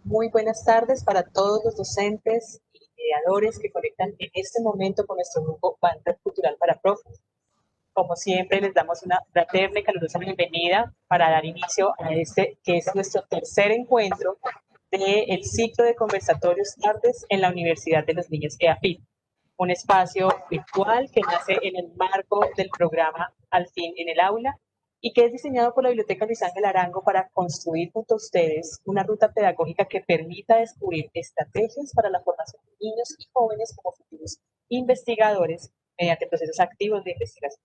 Muy buenas tardes para todos los docentes y mediadores que conectan en este momento con nuestro grupo Banca Cultural para Profes. Como siempre, les damos una fraterna y calurosa bienvenida para dar inicio a este, que es nuestro tercer encuentro del ciclo de conversatorios tardes en la Universidad de los Niños EAFIT, un espacio virtual que nace en el marco del programa Al fin en el aula y que es diseñado por la Biblioteca Luis Ángel Arango para construir junto a ustedes una ruta pedagógica que permita descubrir estrategias para la formación de niños y jóvenes como futuros investigadores mediante procesos activos de investigación.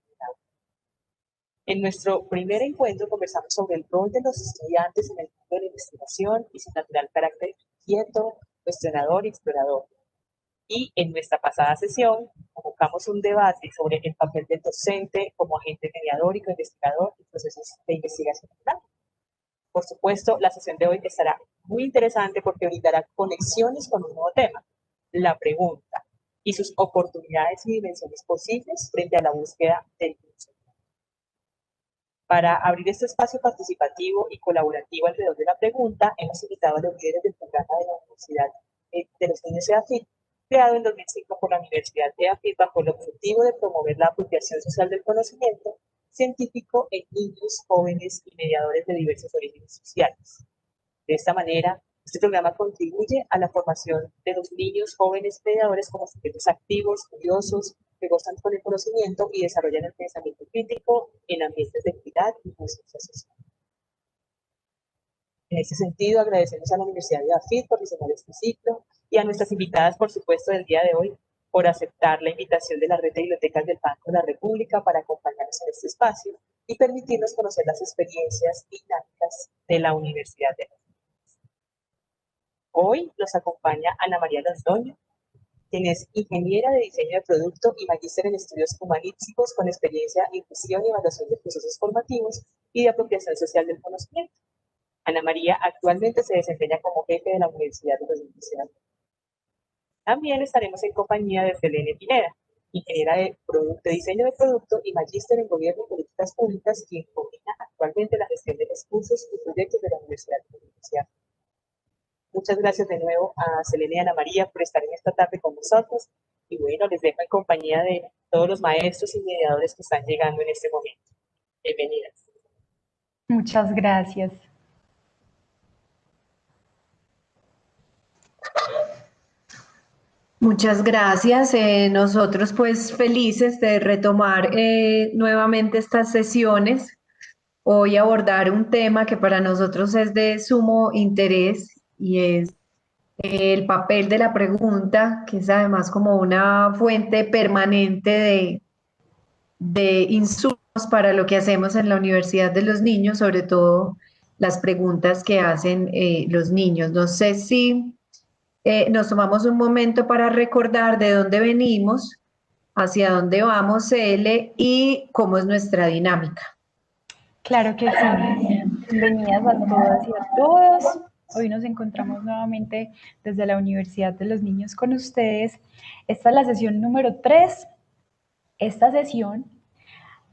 En nuestro primer encuentro conversamos sobre el rol de los estudiantes en el mundo de la investigación y su natural carácter inquieto, cuestionador y explorador. Y en nuestra pasada sesión convocamos un debate sobre el papel del docente como agente mediador y co-investigador en procesos de investigación. Por supuesto, la sesión de hoy estará muy interesante porque brindará conexiones con un nuevo tema, la pregunta, y sus oportunidades y dimensiones posibles frente a la búsqueda del conocimiento. Para abrir este espacio participativo y colaborativo alrededor de la pregunta, hemos invitado a los líderes del programa de la Universidad de los Niños EAFIT, creado en 2005 por la Universidad EAFIT bajo el objetivo de promover la apropiación social del conocimiento científico en niños, jóvenes y mediadores de diversos orígenes sociales. De esta manera, este programa contribuye a la formación de los niños, jóvenes y mediadores como sujetos activos, curiosos, que gozan con el conocimiento y desarrollan el pensamiento crítico en ambientes de equidad y conciencia social. En ese sentido, agradecemos a la Universidad de AFIT por diseñar este ciclo y a nuestras invitadas, por supuesto, del día de hoy, por aceptar la invitación de la Red de Bibliotecas del Banco de la República para acompañarnos en este espacio y permitirnos conocer las experiencias dinámicas de la Universidad de AFIT. Hoy nos acompaña Ana María Londoño, quien es ingeniera de diseño de producto y magíster en estudios humanísticos con experiencia en gestión y evaluación de procesos formativos y de apropiación social del conocimiento. Ana María actualmente se desempeña como jefe de la Universidad de los Niños. También estaremos en compañía de Selene Pineda, ingeniera de diseño de producto y magíster en gobierno y políticas públicas, quien coordina actualmente la gestión de los cursos y proyectos de la Universidad de los Niños. Muchas gracias de nuevo a Selene y Ana María por estar en esta tarde con nosotros. Y bueno, les dejo en compañía de todos los maestros y mediadores que están llegando en este momento. Bienvenidas. Muchas gracias. Muchas gracias. Nosotros pues felices de retomar nuevamente estas sesiones. Hoy abordar un tema que para nosotros es de sumo interés y es el papel de la pregunta, que es además como una fuente permanente de insumos para lo que hacemos en la Universidad de los Niños, sobre todo las preguntas que hacen los niños. No sé si nos tomamos un momento para recordar de dónde venimos, hacia dónde vamos, L, y cómo es nuestra dinámica. Claro que sí. Bienvenidas a todas y a todos. Hoy nos encontramos nuevamente desde la Universidad de los Niños con ustedes. Esta es la sesión número 3. Esta sesión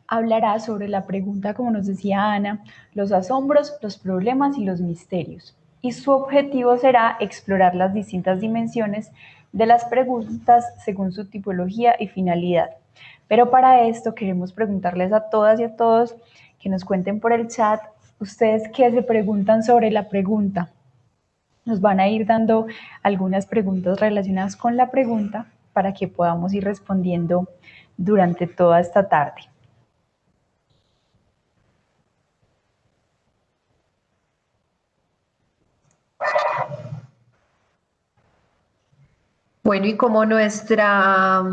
hablará sobre la pregunta, como nos decía Ana, los asombros, los problemas y los misterios. Y su objetivo será explorar las distintas dimensiones de las preguntas según su tipología y finalidad. Pero para esto queremos preguntarles a todas y a todos que nos cuenten por el chat, ustedes qué se preguntan sobre la pregunta. Nos van a ir dando algunas preguntas relacionadas con la pregunta para que podamos ir respondiendo durante toda esta tarde. Bueno, y como nuestra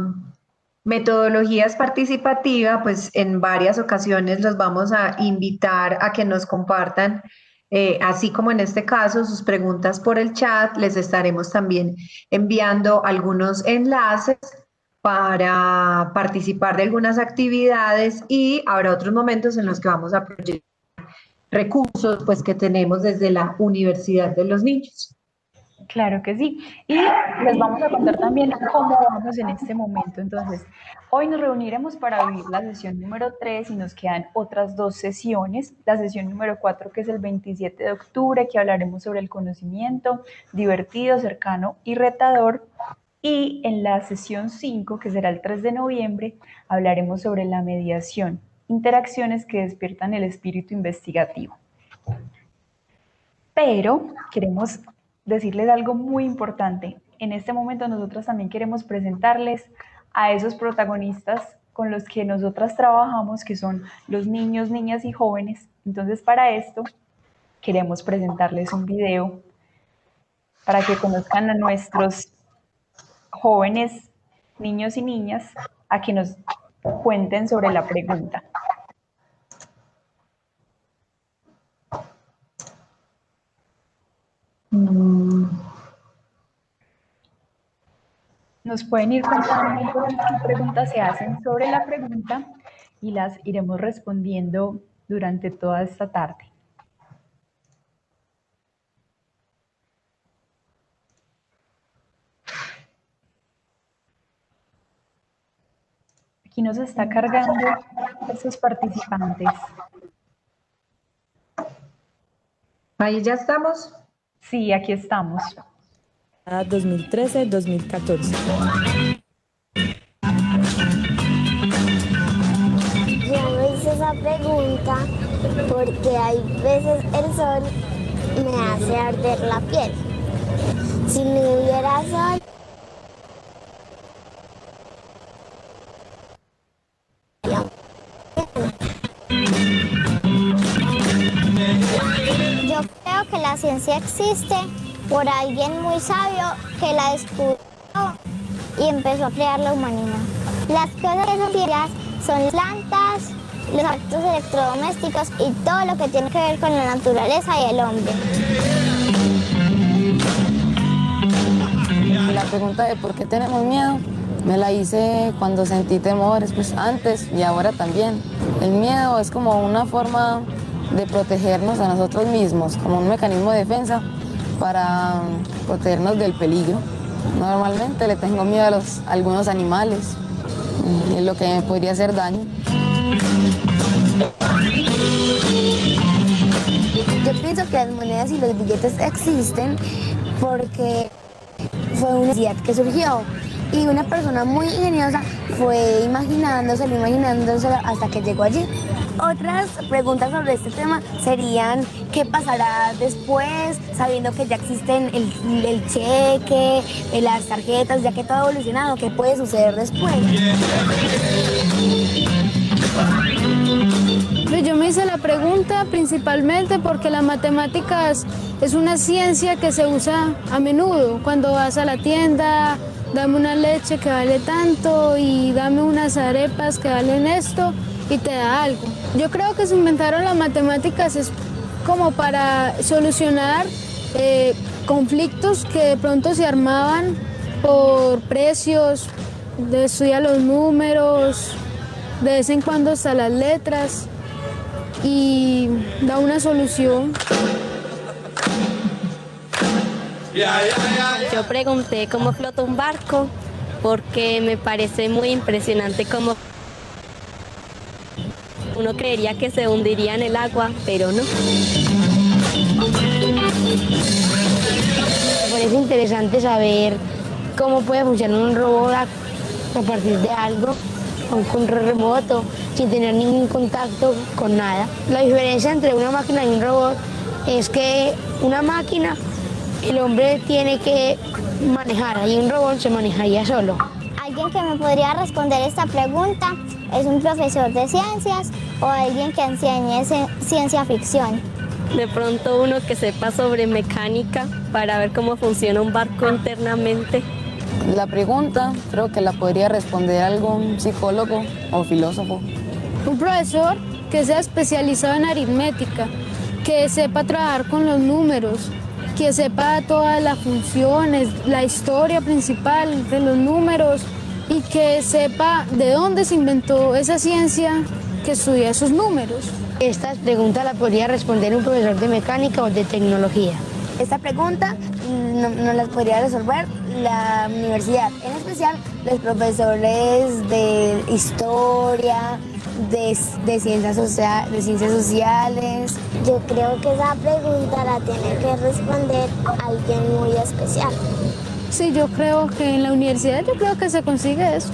metodología es participativa, pues en varias ocasiones los vamos a invitar a que nos compartan, así como en este caso, sus preguntas por el chat. Les estaremos también enviando algunos enlaces para participar de algunas actividades y habrá otros momentos en los que vamos a proyectar recursos pues, que tenemos desde la Universidad de los Niños. Claro que sí. Y les vamos a contar también cómo vamos en este momento. Entonces, hoy nos reuniremos para vivir la sesión número 3 y nos quedan otras 2 sesiones. La sesión número 4, que es el 27 de octubre, que hablaremos sobre el conocimiento, divertido, cercano y retador. Y en la sesión 5, que será el 3 de noviembre, hablaremos sobre la mediación, interacciones que despiertan el espíritu investigativo. Pero queremos decirles algo muy importante. En este momento nosotros también queremos presentarles a esos protagonistas con los que nosotras trabajamos, que son los niños, niñas y jóvenes. Entonces, para esto queremos presentarles un video para que conozcan a nuestros jóvenes, niños y niñas, a que nos cuenten sobre la pregunta. Nos pueden ir contando qué preguntas se hacen sobre la pregunta y las iremos respondiendo durante toda esta tarde. Aquí nos está cargando esos participantes. Ahí ya estamos. Sí, aquí estamos. 2013-2014. Yo me hice esa pregunta porque hay veces el sol me hace arder la piel. Si no hubiera sol, yo creo que la ciencia existe por alguien muy sabio que la descubrió y empezó a crear la humanidad. Las cosas esenciales son las plantas, los actos electrodomésticos y todo lo que tiene que ver con la naturaleza y el hombre. La pregunta de por qué tenemos miedo me la hice cuando sentí temores, pues antes y ahora también. El miedo es como una forma de protegernos a nosotros mismos, como un mecanismo de defensa para protegernos del peligro. Normalmente le tengo miedo a algunos animales, es lo que me podría hacer daño. Yo pienso que las monedas y los billetes existen porque fue una necesidad que surgió y una persona muy ingeniosa fue imaginándoselo hasta que llegó allí. Otras preguntas sobre este tema serían qué pasará después, sabiendo que ya existen el cheque, las tarjetas, ya que todo ha evolucionado, qué puede suceder después. Yo me hice la pregunta principalmente porque las matemáticas es una ciencia que se usa a menudo. Cuando vas a la tienda, dame una leche que vale tanto y dame unas arepas que valen esto y te da algo. Yo creo que se inventaron las matemáticas es como para solucionar conflictos que de pronto se armaban por precios, de estudiar los números, de vez en cuando hasta las letras y da una solución. Yo pregunté cómo flota un barco porque me parece muy impresionante cómo uno creería que se hundiría en el agua, pero no. Me parece interesante saber cómo puede funcionar un robot a partir de algo, un control remoto, sin tener ningún contacto con nada. La diferencia entre una máquina y un robot es que una máquina el hombre tiene que manejar y un robot se manejaría solo. Alguien que me podría responder esta pregunta es un profesor de ciencias o alguien que enseñe ciencia ficción. De pronto uno que sepa sobre mecánica para ver cómo funciona un barco internamente. La pregunta creo que la podría responder algún psicólogo o filósofo. Un profesor que sea especializado en aritmética, que sepa trabajar con los números, que sepa todas las funciones, la historia principal de los números y que sepa de dónde se inventó esa ciencia que estudia esos números. Esta pregunta la podría responder un profesor de mecánica o de tecnología. esta pregunta no las podría resolver la universidad, en especial los profesores de historia, de ciencias sociales. Yo creo que esa pregunta la tiene que responder alguien muy especial. Sí, yo creo que en la universidad yo creo que se consigue eso.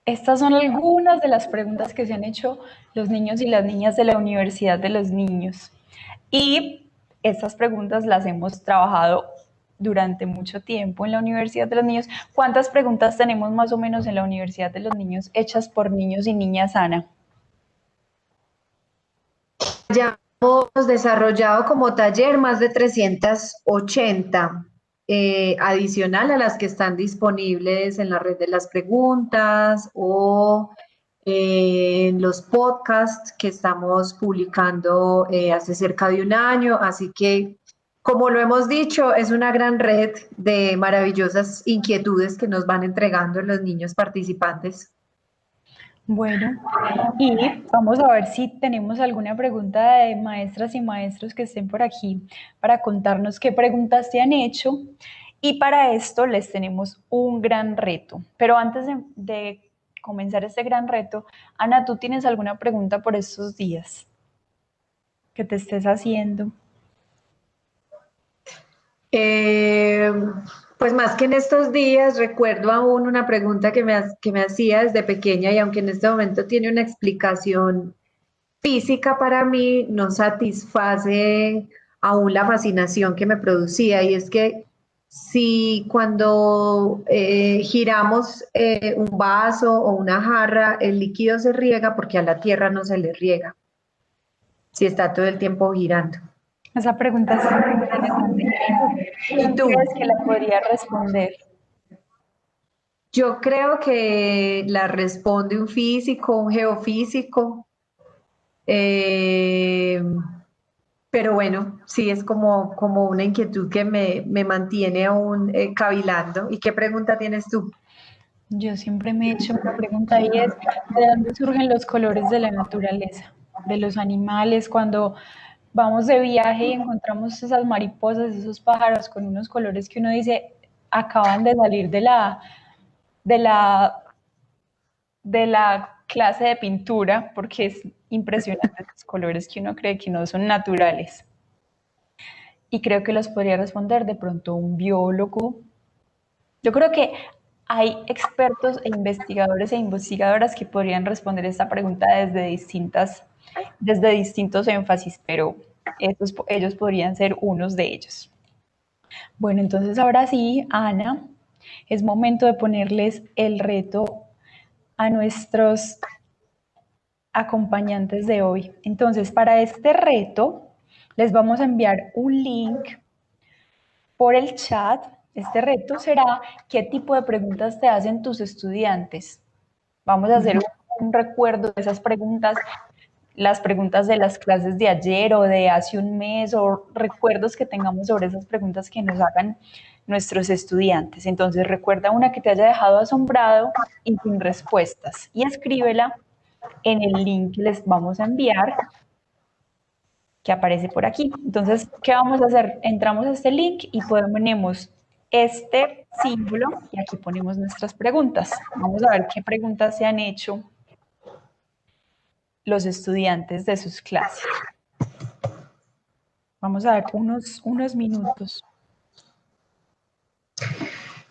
Estas son algunas de las preguntas que se han hecho los niños y las niñas de la Universidad de los Niños. Y estas preguntas las hemos trabajado durante mucho tiempo en la Universidad de los Niños. ¿Cuántas preguntas tenemos más o menos en la Universidad de los Niños hechas por niños y niñas, Ana? Ya hemos desarrollado como taller más de 380, adicional a las que están disponibles en la red de las preguntas o en los podcasts que estamos publicando hace cerca de un año. Así que, como lo hemos dicho, es una gran red de maravillosas inquietudes que nos van entregando los niños participantes. Bueno, y vamos a ver si tenemos alguna pregunta de maestras y maestros que estén por aquí para contarnos qué preguntas te han hecho. Y para esto les tenemos un gran reto. Pero antes de comenzar este gran reto, Ana, ¿tú tienes alguna pregunta por estos días que te estés haciendo? Pues más que en estos días, recuerdo aún una pregunta que me hacía desde pequeña, y aunque en este momento tiene una explicación física, para mí no satisface aún la fascinación que me producía, y es que si cuando giramos un vaso o una jarra, el líquido se riega, porque a la tierra no se le riega, si está todo el tiempo girando. Esa pregunta es muy interesante. ¿Quién crees que la podría responder? Yo creo que la responde un físico, un geofísico, pero bueno, sí es como una inquietud que me mantiene aún cavilando. ¿Y qué pregunta tienes tú? Yo siempre me he hecho una pregunta, y es, ¿de dónde surgen los colores de la naturaleza, de los animales? Cuando vamos de viaje y encontramos esas mariposas, esos pájaros con unos colores que uno dice, acaban de salir de la, de la clase de pintura, porque es impresionante esos colores que uno cree que no son naturales. Y creo que los podría responder de pronto un biólogo. Yo creo que hay expertos e investigadoras que podrían responder esta pregunta desde distintos énfasis, pero ellos podrían ser unos de ellos. Bueno, entonces ahora sí, Ana, es momento de ponerles el reto a nuestros acompañantes de hoy. Entonces, para este reto, les vamos a enviar un link por el chat. Este reto será qué tipo de preguntas te hacen tus estudiantes. Vamos a hacer un recuerdo de esas preguntas, las preguntas de las clases de ayer o de hace un mes, o recuerdos que tengamos sobre esas preguntas que nos hagan nuestros estudiantes. Entonces recuerda una que te haya dejado asombrado y sin respuestas, y escríbela en el link que les vamos a enviar, que aparece por aquí. Entonces, ¿qué vamos a hacer? Entramos a este link y ponemos este símbolo y aquí ponemos nuestras preguntas. Vamos a ver qué preguntas se han hecho los estudiantes de sus clases. Vamos a ver unos minutos.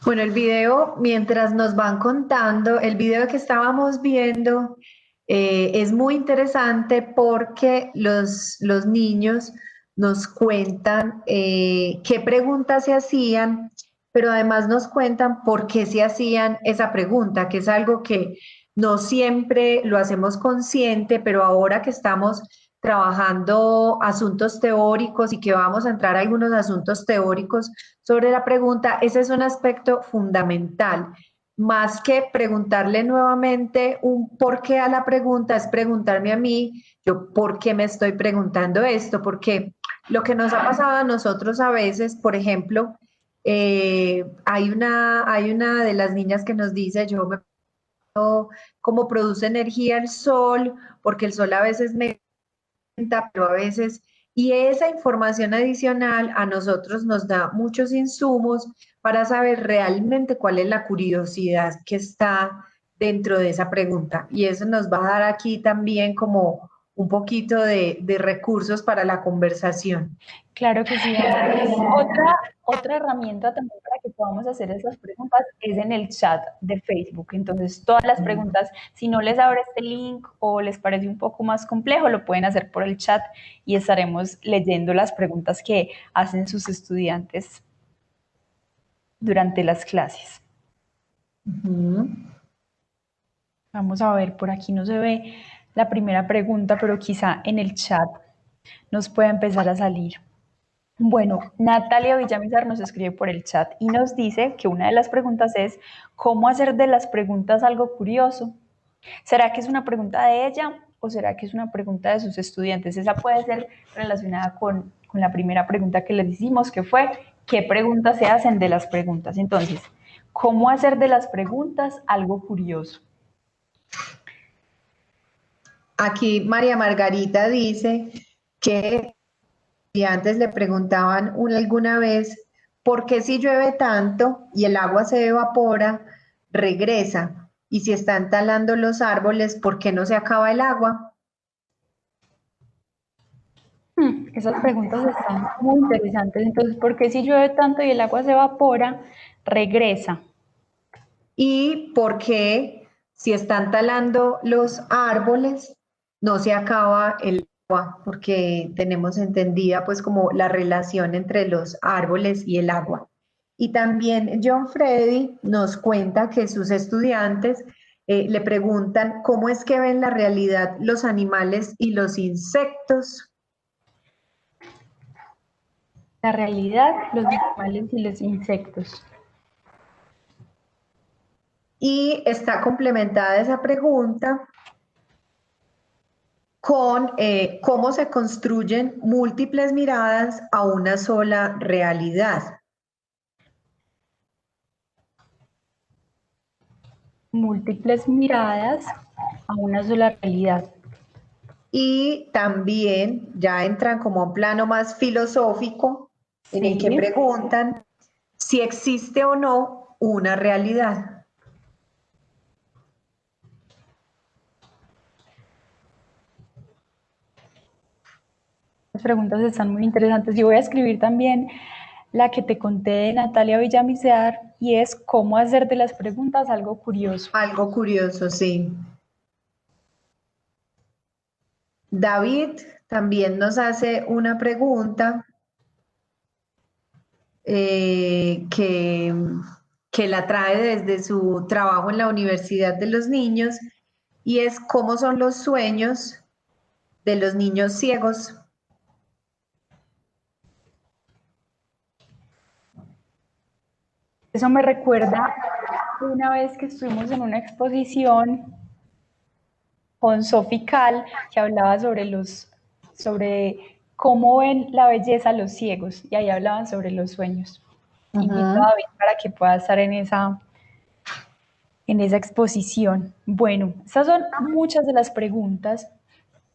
Bueno, el video, mientras nos van contando, el video que estábamos viendo es muy interesante porque los niños nos cuentan qué preguntas se hacían, pero además nos cuentan por qué se hacían esa pregunta, que es algo que no siempre lo hacemos consciente, pero ahora que estamos trabajando asuntos teóricos y que vamos a entrar a algunos asuntos teóricos sobre la pregunta, ese es un aspecto fundamental. Más que preguntarle nuevamente un por qué a la pregunta, es preguntarme a mí, yo por qué me estoy preguntando esto, porque lo que nos ha pasado a nosotros a veces, por ejemplo, hay una de las niñas que nos dice, yo me cómo produce energía el sol, porque el sol a veces me pero a veces, y esa información adicional a nosotros nos da muchos insumos para saber realmente cuál es la curiosidad que está dentro de esa pregunta. Y eso nos va a dar aquí también como un poquito de recursos para la conversación. Claro que sí. Otra herramienta también para que podamos hacer esas preguntas es en el chat de Facebook. Entonces, todas las preguntas, si no les abre este link o les parece un poco más complejo, lo pueden hacer por el chat y estaremos leyendo las preguntas que hacen sus estudiantes durante las clases. Vamos a ver, por aquí no se ve la primera pregunta, pero quizá en el chat nos puede empezar a salir. Bueno, Natalia Villamizar nos escribe por el chat y nos dice que una de las preguntas es ¿cómo hacer de las preguntas algo curioso? ¿Será que es una pregunta de ella o será que es una pregunta de sus estudiantes? Esa puede ser relacionada con la primera pregunta que les hicimos, que fue ¿qué preguntas se hacen de las preguntas? Entonces, ¿cómo hacer de las preguntas algo curioso? Aquí María Margarita dice que y antes le preguntaban alguna vez, ¿por qué si llueve tanto y el agua se evapora, regresa? Y si están talando los árboles, ¿por qué no se acaba el agua? Esas preguntas están muy interesantes. Entonces, ¿por qué si llueve tanto y el agua se evapora, regresa? ¿Y por qué si están talando los árboles, no se acaba el agua? Porque tenemos entendida pues como la relación entre los árboles y el agua. Y también John Freddy nos cuenta que sus estudiantes le preguntan cómo es que ven la realidad los animales y los insectos. La realidad, los animales y los insectos. Y está complementada esa pregunta con cómo se construyen múltiples miradas a una sola realidad. Múltiples miradas a una sola realidad. Y también ya entran como a un plano más filosófico en el que preguntan si existe o no una realidad. Las preguntas están muy interesantes y voy a escribir también la que te conté de Natalia Villamizar y es cómo hacer de las preguntas algo curioso. Algo curioso, sí. David también nos hace una pregunta que la trae desde su trabajo en la Universidad de los Niños y es cómo son los sueños de los niños ciegos. Eso me recuerda una vez que estuvimos en una exposición con Sophie Kahl que hablaba sobre cómo ven la belleza los ciegos y ahí hablaban sobre los sueños. Invito a David para que pueda estar en esa exposición. Bueno, esas son muchas de las preguntas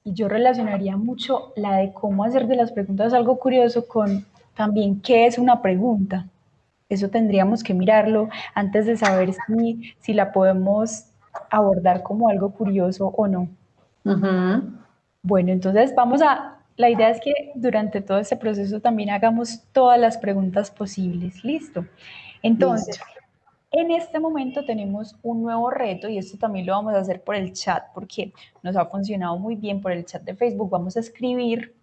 y yo relacionaría mucho la de cómo hacer de las preguntas algo curioso con también qué es una pregunta. Eso tendríamos que mirarlo antes de saber si la podemos abordar como algo curioso o no. Bueno, entonces la idea es que durante todo este proceso también hagamos todas las preguntas posibles. ¿Listo? Entonces, en este momento tenemos un nuevo reto y esto también lo vamos a hacer por el chat porque nos ha funcionado muy bien por el chat de Facebook. Vamos a escribir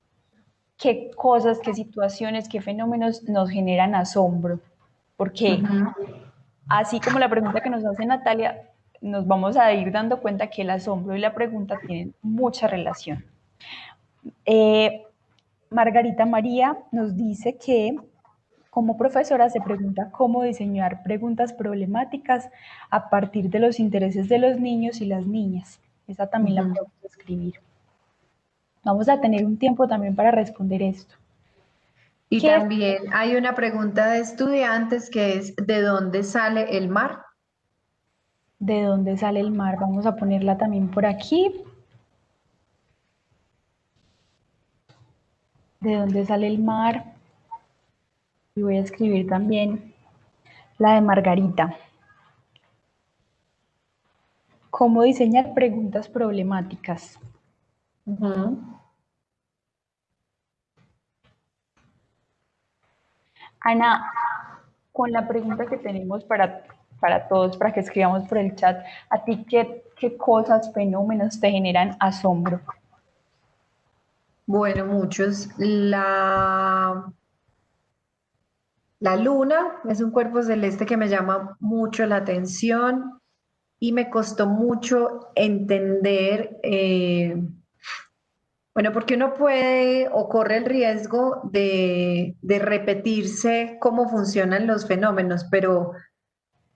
qué cosas, qué situaciones, qué fenómenos nos generan asombro. Porque así como la pregunta que nos hace Natalia, nos vamos a ir dando cuenta que el asombro y la pregunta tienen mucha relación. Margarita María nos dice que como profesora se pregunta cómo diseñar preguntas problemáticas a partir de los intereses de los niños y las niñas. Esa también la podemos escribir. Vamos a tener un tiempo también para responder esto. Y también hay una pregunta de estudiantes que es ¿de dónde sale el mar? ¿De dónde sale el mar? Vamos a ponerla también por aquí. ¿De dónde sale el mar? Y voy a escribir también la de Margarita. ¿Cómo diseñar preguntas problemáticas? Ana, con la pregunta que tenemos para todos, para que escribamos por el chat, ¿a ti qué cosas, fenómenos te generan asombro? Bueno, muchos. La luna es un cuerpo celeste que me llama mucho la atención y me costó mucho entender, bueno, porque uno puede o corre el riesgo de repetirse cómo funcionan los fenómenos, pero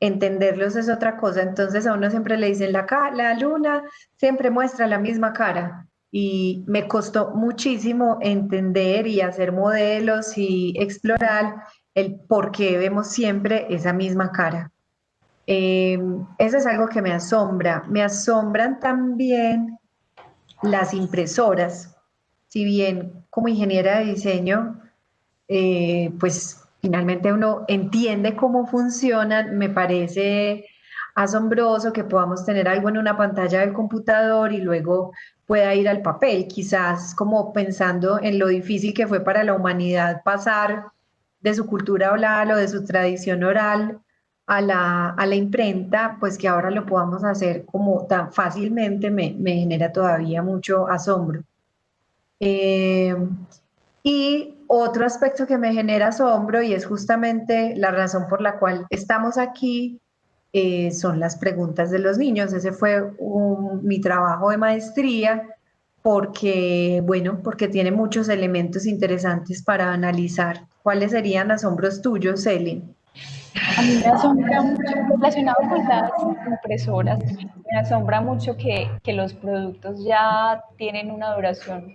entenderlos es otra cosa. Entonces a uno siempre le dicen, la luna siempre muestra la misma cara. Y me costó muchísimo entender y hacer modelos y explorar el por qué vemos siempre esa misma cara. Eso es algo que me asombra. Me asombran también las impresoras. Si bien como ingeniera de diseño, pues finalmente uno entiende cómo funcionan, me parece asombroso que podamos tener algo en una pantalla del computador y luego pueda ir al papel, quizás como pensando en lo difícil que fue para la humanidad pasar de su cultura oral o de su tradición oral a la imprenta, pues que ahora lo podamos hacer como tan fácilmente me genera todavía mucho asombro. Eh, y otro aspecto que me genera asombro y es justamente la razón por la cual estamos aquí son las preguntas de los niños. Ese fue mi trabajo de maestría porque, bueno, porque tiene muchos elementos interesantes para analizar. ¿Cuáles serían asombros tuyos, Eli? A mí me asombra mucho, relacionado con las impresoras, me asombra mucho que los productos ya tienen una duración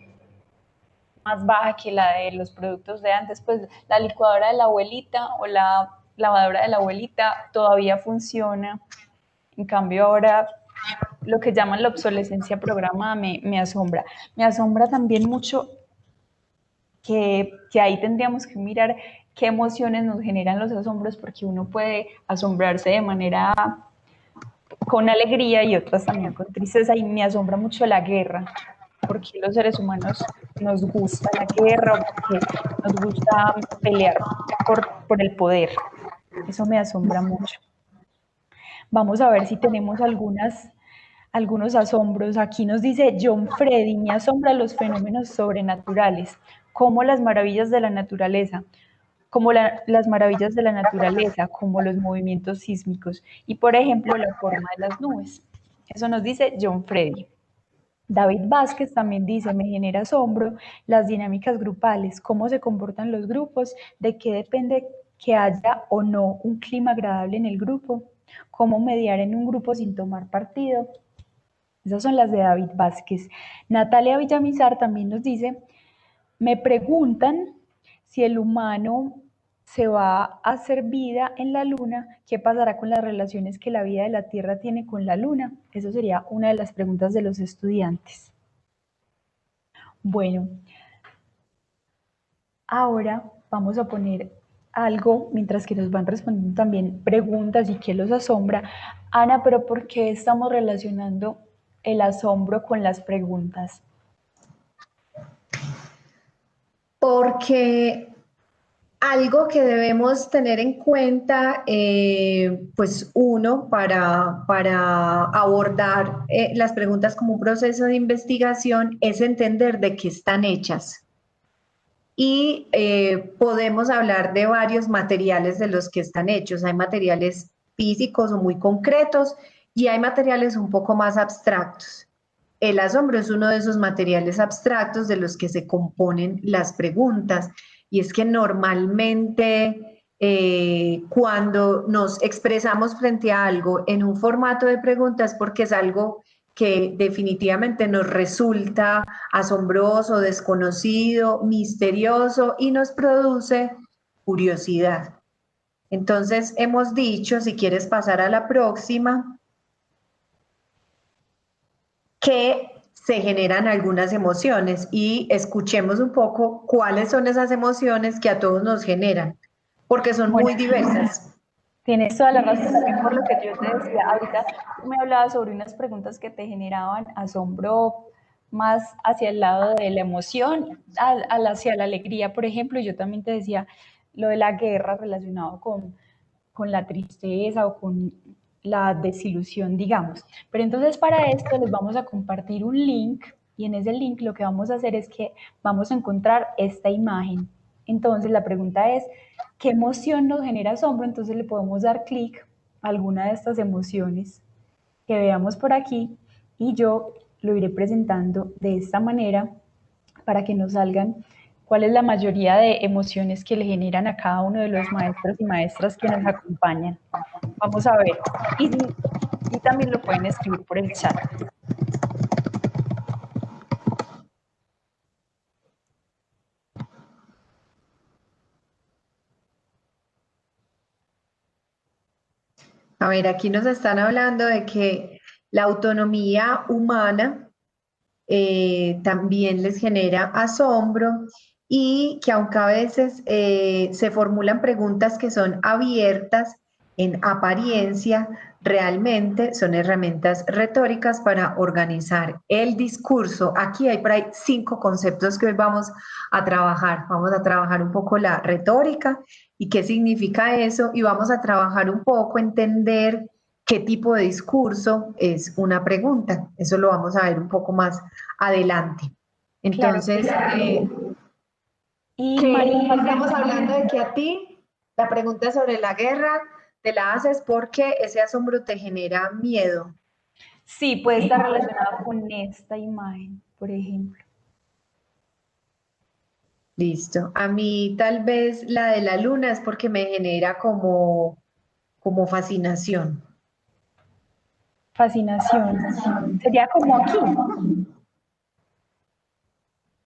más baja que la de los productos de antes, pues la licuadora de la abuelita o la lavadora de la abuelita todavía funciona. En cambio ahora lo que llaman la obsolescencia programada me asombra. Me asombra también mucho que ahí tendríamos que mirar qué emociones nos generan los asombros, porque uno puede asombrarse de manera con alegría y otras también con tristeza, y me asombra mucho la guerra, porque los seres humanos nos gusta la guerra, porque nos gusta pelear por el poder. Eso me asombra mucho. Vamos a ver si tenemos algunos asombros. Aquí nos dice John Freddy, me asombra los fenómenos sobrenaturales, como las maravillas de la naturaleza, las maravillas de la naturaleza, como los movimientos sísmicos y, por ejemplo, la forma de las nubes. Eso nos dice John Freddy. David Vázquez también dice, me genera asombro las dinámicas grupales, cómo se comportan los grupos, de qué depende que haya o no un clima agradable en el grupo, cómo mediar en un grupo sin tomar partido. Esas son las de David Vázquez. Natalia Villamizar también nos dice, me preguntan si el humano se va a hacer vida en la luna, ¿qué pasará con las relaciones que la vida de la Tierra tiene con la luna? Eso sería una de las preguntas de los estudiantes. Bueno, ahora vamos a poner algo, mientras que nos van respondiendo también preguntas y qué los asombra. Ana, pero ¿por qué estamos relacionando el asombro con las preguntas? Porque algo que debemos tener en cuenta, pues uno, para abordar las preguntas como un proceso de investigación, es entender de qué están hechas. Y podemos hablar de varios materiales de los que están hechos. Hay materiales físicos o muy concretos y hay materiales un poco más abstractos. El asombro es uno de esos materiales abstractos de los que se componen las preguntas. Y es que normalmente cuando nos expresamos frente a algo en un formato de preguntas, porque es algo que definitivamente nos resulta asombroso, desconocido, misterioso y nos produce curiosidad. Entonces hemos dicho, si quieres pasar a la próxima, que se generan algunas emociones y escuchemos un poco cuáles son esas emociones que a todos nos generan, porque son Bueno, muy diversas. tienes toda la razón también por lo que yo te decía. Ahorita tú me hablabas sobre unas preguntas que te generaban asombro más hacia el lado de la emoción, hacia la alegría, por ejemplo. Yo también te decía lo de la guerra relacionado con la tristeza o con la desilusión, digamos. Pero entonces para esto les vamos a compartir un link y en ese link lo que vamos a hacer es que vamos a encontrar esta imagen. Entonces la pregunta es, ¿qué emoción nos genera asombro? Entonces le podemos dar clic a alguna de estas emociones que veamos por aquí y yo lo iré presentando de esta manera para que nos salgan cuál es la mayoría de emociones que le generan a cada uno de los maestros y maestras que nos acompañan. Vamos a ver. Y también lo pueden escribir por el chat. A ver, aquí nos están hablando de que la autonomía humana también les genera asombro y que aunque a veces se formulan preguntas que son abiertas en apariencia, realmente son herramientas retóricas para organizar el discurso. Aquí hay por ahí 5 conceptos que hoy vamos a trabajar. Vamos a trabajar un poco la retórica y qué significa eso y vamos a trabajar un poco entender qué tipo de discurso es una pregunta. Eso lo vamos a ver un poco más adelante. Entonces, Y María, estamos hablando de que a ti la pregunta sobre la guerra te la haces porque ese asombro te genera miedo. sí, puede estar relacionado con esta imagen, por ejemplo. Listo. A mí tal vez la de la luna es porque me genera como fascinación. Fascinación. Sería como aquí.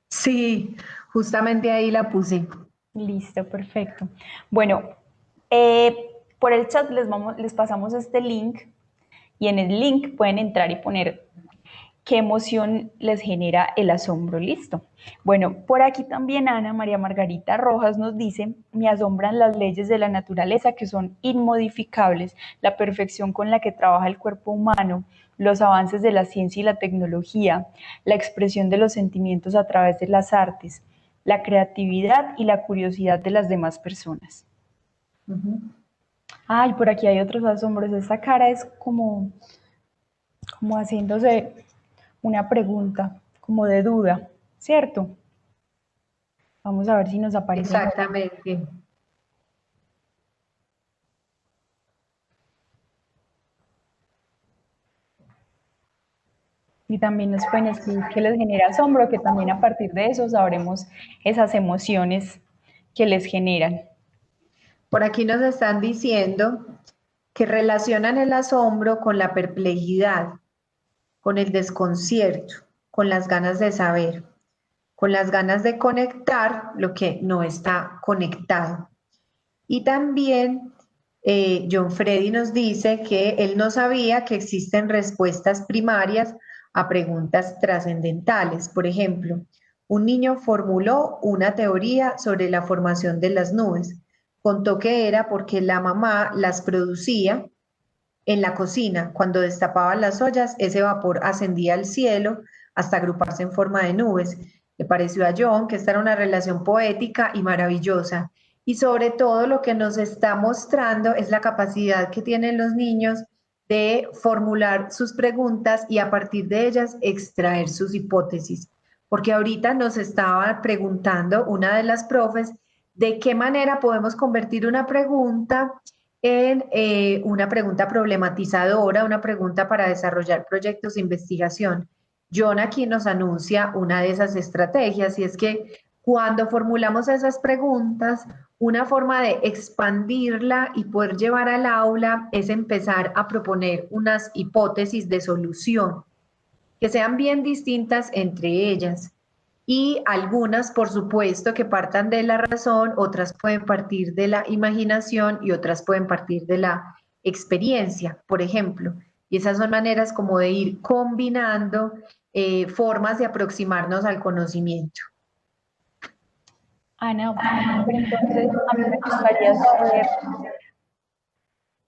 Sí, justamente ahí la puse. Listo, perfecto. Bueno, por el chat les pasamos este link y en el link pueden entrar y poner qué emoción les genera el asombro. Listo. Bueno, por aquí también Ana María Margarita Rojas nos dice, me asombran las leyes de la naturaleza que son inmodificables, la perfección con la que trabaja el cuerpo humano, los avances de la ciencia y la tecnología, la expresión de los sentimientos a través de las artes, la creatividad y la curiosidad de las demás personas. Ay, por aquí hay otros asombros. Esta cara es como haciéndose una pregunta, como de duda, ¿cierto? Vamos a ver si nos aparece. Exactamente. Y también nos pueden escribir qué les genera asombro, que también a partir de eso sabremos esas emociones que les generan. Por aquí nos están diciendo que relacionan el asombro con la perplejidad, con el desconcierto, con las ganas de saber, con las ganas de conectar lo que no está conectado. Y también John Freddy nos dice que él no sabía que existen respuestas primarias a preguntas trascendentales. Por ejemplo, un niño formuló una teoría sobre la formación de las nubes. Contó que era porque la mamá las producía en la cocina. Cuando destapaban las ollas, ese vapor ascendía al cielo hasta agruparse en forma de nubes. Le pareció a John que esta era una relación poética y maravillosa. Y sobre todo lo que nos está mostrando es la capacidad que tienen los niños de formular sus preguntas y a partir de ellas extraer sus hipótesis. Porque ahorita nos estaba preguntando una de las profes de qué manera podemos convertir una pregunta en una pregunta problematizadora, una pregunta para desarrollar proyectos de investigación. John aquí nos anuncia una de esas estrategias y es que cuando formulamos esas preguntas, una forma de expandirla y poder llevar al aula es empezar a proponer unas hipótesis de solución que sean bien distintas entre ellas. Y algunas, por supuesto, que partan de la razón, otras pueden partir de la imaginación y otras pueden partir de la experiencia. Por ejemplo, Y esas son maneras como de ir combinando formas de aproximarnos al conocimiento. Ana, pero entonces a mí me gustaría saber,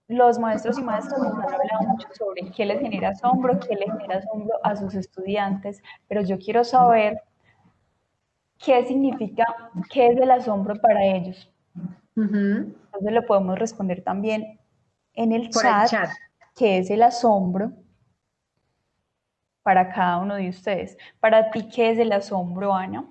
los maestros y maestras nos han hablado mucho sobre qué les genera asombro, qué les genera asombro a sus estudiantes, pero yo quiero saber qué significa, qué es el asombro para ellos. Entonces lo podemos responder también en el Por el chat, chat. qué es el asombro para cada uno de ustedes. Para ti, ¿qué es el asombro, Ana?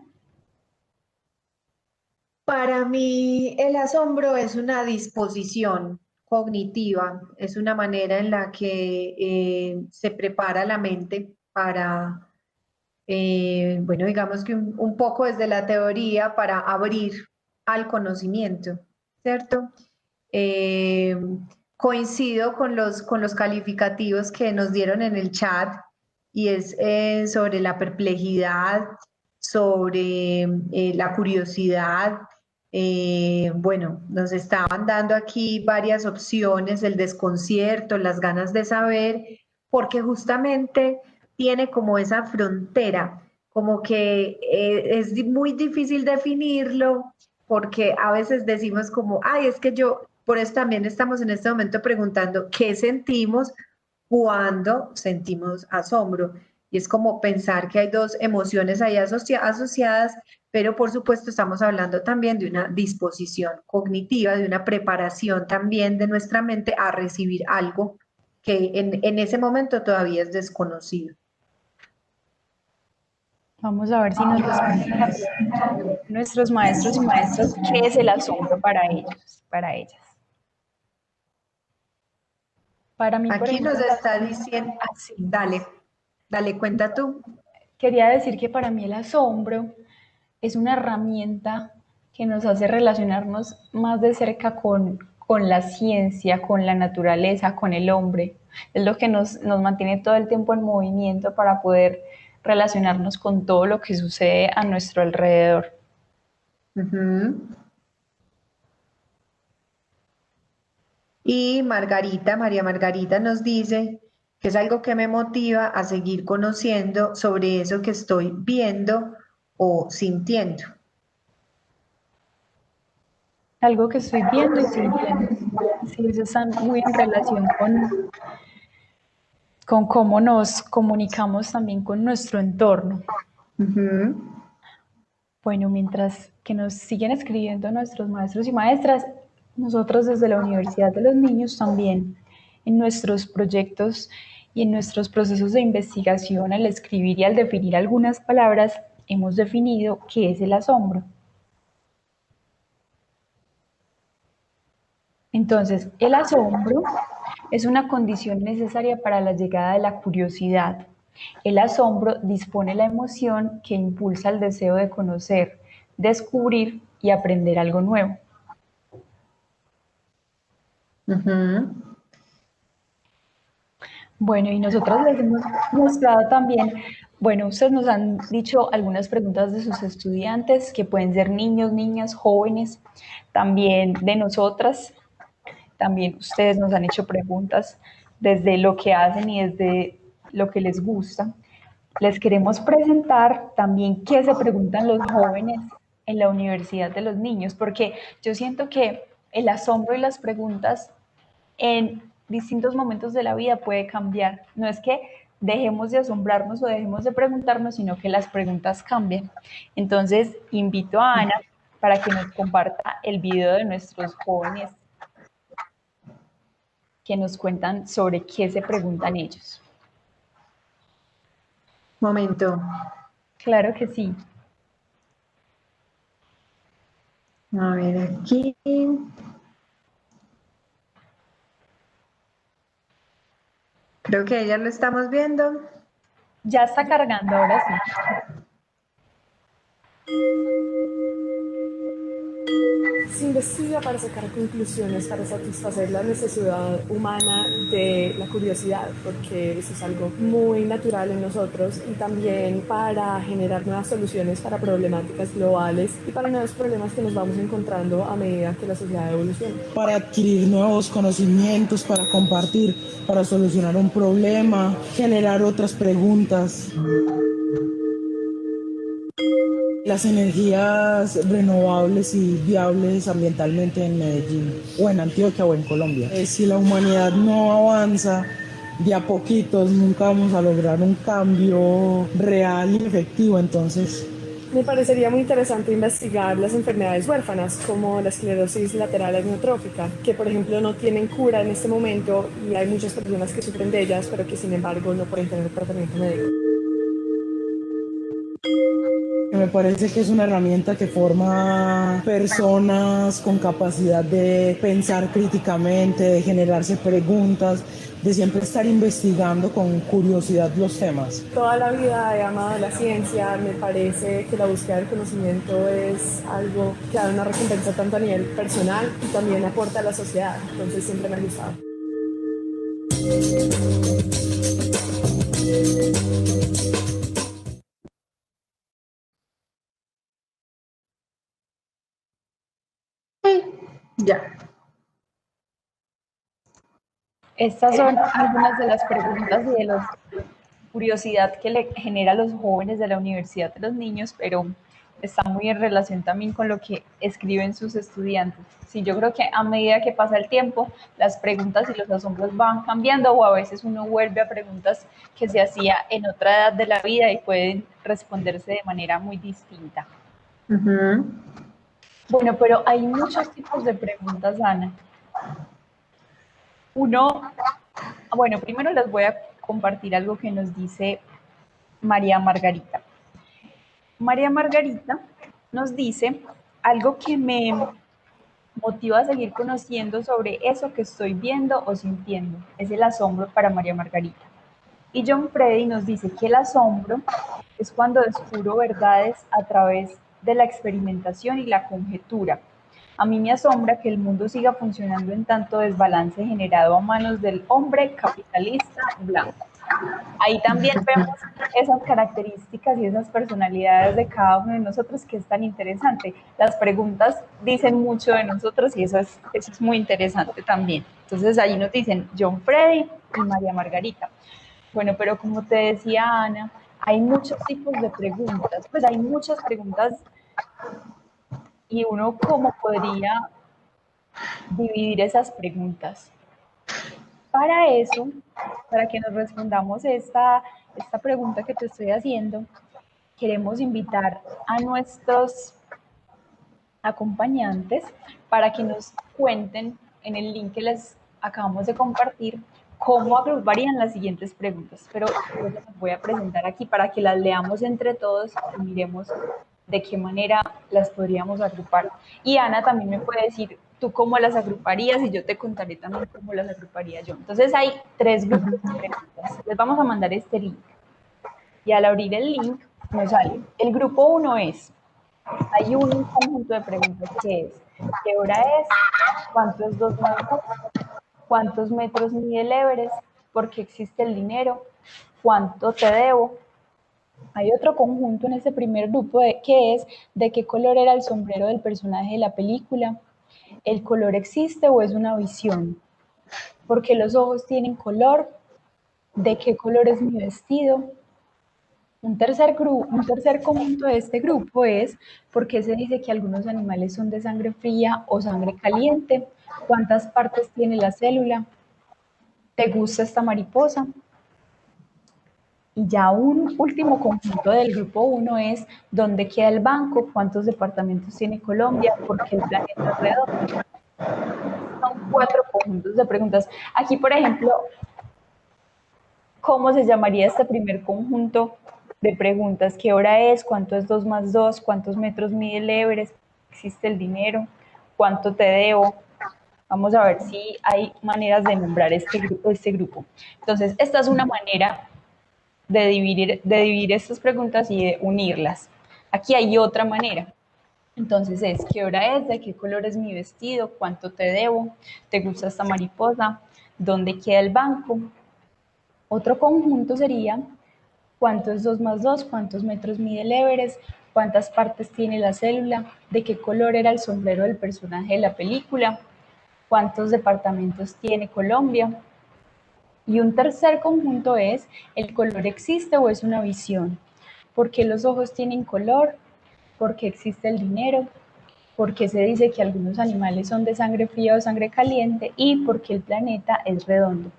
Para mí, el asombro es una disposición cognitiva, es una manera en la que se prepara la mente para, bueno, digamos que un poco desde la teoría para abrir al conocimiento, ¿cierto? Eh, Coincido con los calificativos que nos dieron en el chat y es sobre la perplejidad, sobre la curiosidad. Bueno, nos estaban dando aquí varias opciones, el desconcierto, las ganas de saber, porque justamente tiene como esa frontera, como que es muy difícil definirlo, porque a veces decimos como, ay, es que yo, por eso también estamos en este momento preguntando qué sentimos cuando sentimos asombro. Y es como pensar que hay dos emociones ahí asociadas, pero por supuesto estamos hablando también de una disposición cognitiva, de una preparación también de nuestra mente a recibir algo que en ese momento todavía es desconocido. Vamos a ver si nos responden también nuestros maestros y maestras qué es el asombro para ellos, para ellas. Para mí, por Aquí ejemplo, nos está diciendo, dale, cuenta tú. quería decir que para mí el asombro es una herramienta que nos hace relacionarnos más de cerca con la ciencia, con la naturaleza, con el hombre. Es lo que nos mantiene todo el tiempo en movimiento para poder relacionarnos con todo lo que sucede a nuestro alrededor. Y María Margarita nos dice que es algo que me motiva a seguir conociendo sobre eso que estoy viendo o sintiendo. Algo que estoy viendo y sintiendo. Sí, eso está muy en relación con cómo nos comunicamos también con nuestro entorno. Bueno, mientras que nos siguen escribiendo nuestros maestros y maestras, nosotros desde la Universidad de los Niños también en nuestros proyectos y en nuestros procesos de investigación, al escribir y al definir algunas palabras, hemos definido qué es el asombro. Entonces, el asombro es una condición necesaria para la llegada de la curiosidad. El asombro dispone la emoción que impulsa el deseo de conocer, descubrir y aprender algo nuevo. Bueno, y nosotros les hemos mostrado también, bueno, ustedes nos han dicho algunas preguntas de sus estudiantes, que pueden ser niños, niñas, jóvenes, también de nosotras. También ustedes nos han hecho preguntas desde lo que hacen y desde lo que les gusta. Les queremos presentar también qué se preguntan los jóvenes en la Universidad de los Niños, porque yo siento que el asombro y las preguntas en distintos momentos de la vida puede cambiar. No es que dejemos de asombrarnos o dejemos de preguntarnos, sino que las preguntas cambian. Entonces, invito a Ana para que nos comparta el video de nuestros jóvenes que nos cuentan sobre qué se preguntan ellos. Momento. Claro que sí. A ver, aquí. Creo que ya lo estamos viendo. Ya está cargando, ahora sí. Se investiga para sacar conclusiones, para satisfacer la necesidad humana de la curiosidad, porque eso es algo muy natural en nosotros, y también para generar nuevas soluciones para problemáticas globales y para nuevos problemas que nos vamos encontrando a medida que la sociedad evoluciona. Para adquirir nuevos conocimientos, para compartir, para solucionar un problema, generar otras preguntas. Las energías renovables y viables ambientalmente en Medellín, o en Antioquia, o en Colombia. Si la humanidad no avanza de a poquitos, nunca vamos a lograr un cambio real y efectivo. Entonces, me parecería muy interesante investigar las enfermedades huérfanas, como la esclerosis lateral amiotrófica, que por ejemplo no tienen cura en este momento y hay muchas personas que sufren de ellas, pero que sin embargo no pueden tener tratamiento médico. Me parece que es una herramienta que forma personas con capacidad de pensar críticamente, de generarse preguntas, de siempre estar investigando con curiosidad los temas. Toda la vida he amado la ciencia, me parece que la búsqueda del conocimiento es algo que da una recompensa tanto a nivel personal y también aporta a la sociedad, entonces siempre me ha gustado. Ya. Estas son algunas de las preguntas y de la curiosidad que le genera a los jóvenes de la Universidad de los Niños, pero está muy en relación también con lo que escriben sus estudiantes. Sí, yo creo que a medida que pasa el tiempo, las preguntas y los asombros van cambiando, o a veces uno vuelve a preguntas que se hacía en otra edad de la vida y pueden responderse de manera muy distinta. Bueno, pero hay muchos tipos de preguntas, Ana. Bueno, primero les voy a compartir algo que nos dice María Margarita. María Margarita nos dice algo que me motiva a seguir conociendo sobre eso que estoy viendo o sintiendo. Es el asombro para María Margarita. Y John Freddy nos dice que el asombro es cuando descubro verdades a través de la experimentación y la conjetura. A mí me asombra que el mundo siga funcionando en tanto desbalance generado a manos del hombre capitalista blanco. Ahí también vemos esas características y esas personalidades de cada uno de nosotros, que es tan interesante. Las preguntas dicen mucho de nosotros y eso es muy interesante también. Entonces ahí nos dicen John Freddy y María Margarita. Bueno, pero como te decía Ana, hay muchos tipos de preguntas, pues hay muchas preguntas y uno cómo podría dividir esas preguntas. Para eso, para que nos respondamos esta pregunta que te estoy haciendo, queremos invitar a nuestros acompañantes para que nos cuenten en el link que les acabamos de compartir cómo agruparían las siguientes preguntas. Pero yo las voy a presentar aquí para que las leamos entre todos y miremos de qué manera las podríamos agrupar. Y Ana también me puede decir tú cómo las agruparías y yo te contaré también cómo las agruparía yo. Entonces hay 3 grupos de preguntas. Les vamos a mandar este link. Y al abrir el link nos sale. El grupo 1 es, hay un conjunto de preguntas que es, ¿qué hora es? ¿Cuánto es 2 más 2? ¿Cuántos metros mide el Everest? ¿Por qué existe el dinero? ¿Cuánto te debo? Hay otro conjunto en ese primer grupo que es de qué color era el sombrero del personaje de la película. ¿El color existe o es una visión? ¿Por qué los ojos tienen color? ¿De qué color es mi vestido? Un tercer conjunto de este grupo es ¿por qué se dice que algunos animales son de sangre fría o sangre caliente? ¿Cuántas partes tiene la célula? ¿Te gusta esta mariposa? Y ya un último conjunto del grupo 1 es ¿dónde queda el banco? ¿Cuántos departamentos tiene Colombia? ¿Por qué el planeta es redondo? Son 4 conjuntos de preguntas. Aquí, por ejemplo, ¿cómo se llamaría este primer conjunto de preguntas? ¿Qué hora es? ¿Cuánto es 2 más 2? ¿Cuántos metros mide el Everest? ¿Existe el dinero? ¿Cuánto te debo? Vamos a ver si hay maneras de nombrar este grupo. Entonces, esta es una manera de dividir estas preguntas y de unirlas. Aquí hay otra manera. Entonces es, ¿qué hora es? ¿De qué color es mi vestido? ¿Cuánto te debo? ¿Te gusta esta mariposa? ¿Dónde queda el banco? Otro conjunto sería, ¿cuánto es 2 más 2? ¿Cuántos metros mide el Everest? ¿Cuántas partes tiene la célula? ¿De qué color era el sombrero del personaje de la película? ¿Cuántos departamentos tiene Colombia? Y un tercer conjunto es, ¿el color existe o es una visión? ¿Por qué los ojos tienen color? ¿Por qué existe el dinero? ¿Por qué se dice que algunos animales son de sangre fría o sangre caliente? ¿Y por qué el planeta es redondo?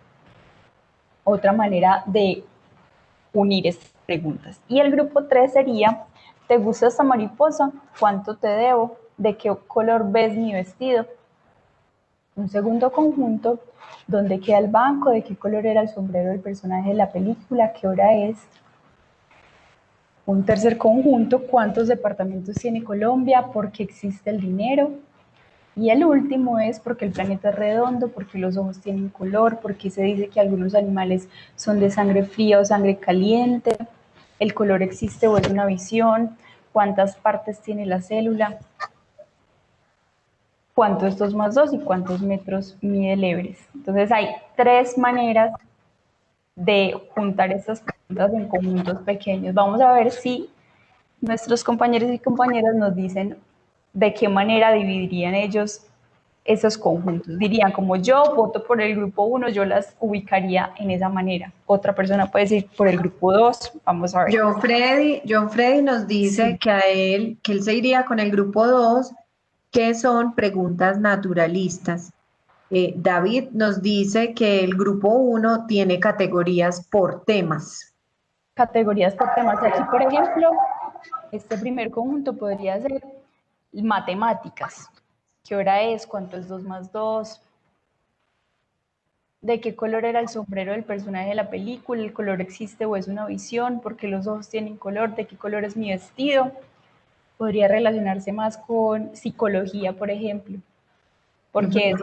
Otra manera de unir estas preguntas. Y el grupo 3 sería, ¿te gusta esta mariposa? ¿Cuánto te debo? ¿De qué color ves mi vestido? Un segundo conjunto, ¿dónde queda el banco? ¿De qué color era el sombrero del personaje de la película? ¿Qué hora es? Un tercer conjunto, ¿cuántos departamentos tiene Colombia? ¿Por qué existe el dinero? Y el último es porque el planeta es redondo, porque los ojos tienen color, porque se dice que algunos animales son de sangre fría o sangre caliente, el color existe o es una visión, cuántas partes tiene la célula, cuánto es 2 más 2 y cuántos metros mide el Everest. Entonces hay 3 maneras de juntar estas preguntas en conjuntos pequeños. Vamos a ver si nuestros compañeros y compañeras nos dicen de qué manera dividirían ellos esos conjuntos. Dirían, como yo voto por el grupo 1, yo las ubicaría en esa manera. Otra persona puede decir por el grupo 2. Vamos a ver. John Freddy nos dice Sí. que él se iría con el grupo 2, que son preguntas naturalistas. David nos dice que el grupo 1 tiene categorías por temas. Categorías por temas. Aquí, por ejemplo, este primer conjunto podría ser matemáticas. ¿Qué hora es? ¿Cuánto es 2 más 2? ¿De qué color era el sombrero del personaje de la película? ¿El color existe o es una visión? ¿Por qué los ojos tienen color? ¿De qué color es mi vestido? Podría relacionarse más con psicología, por ejemplo, porque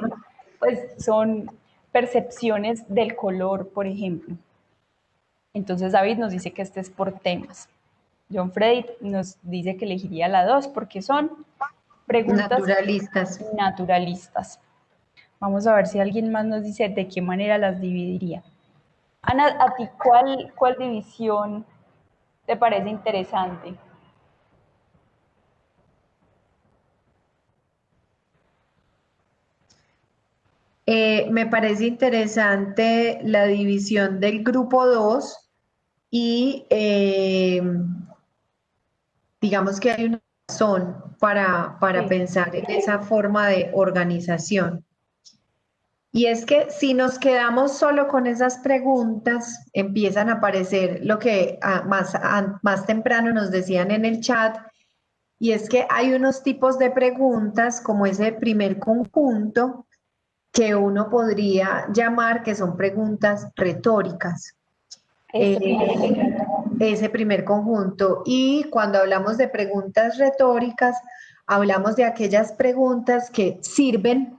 pues, son percepciones del color, por ejemplo. Entonces David nos dice que este es por temas. John Freddy nos dice que elegiría la 2 porque son preguntas naturalistas. Vamos a ver si alguien más nos dice de qué manera las dividiría. Ana, ¿a ti cuál división te parece interesante? Me parece interesante la división del grupo 2 y digamos que hay una razón para pensar en esa forma de organización. Y es que si nos quedamos solo con esas preguntas, empiezan a aparecer lo que más temprano nos decían en el chat, y es que hay unos tipos de preguntas como ese primer conjunto que uno podría llamar que son preguntas retóricas. Ese primer conjunto. Y cuando hablamos de preguntas retóricas, hablamos de aquellas preguntas que sirven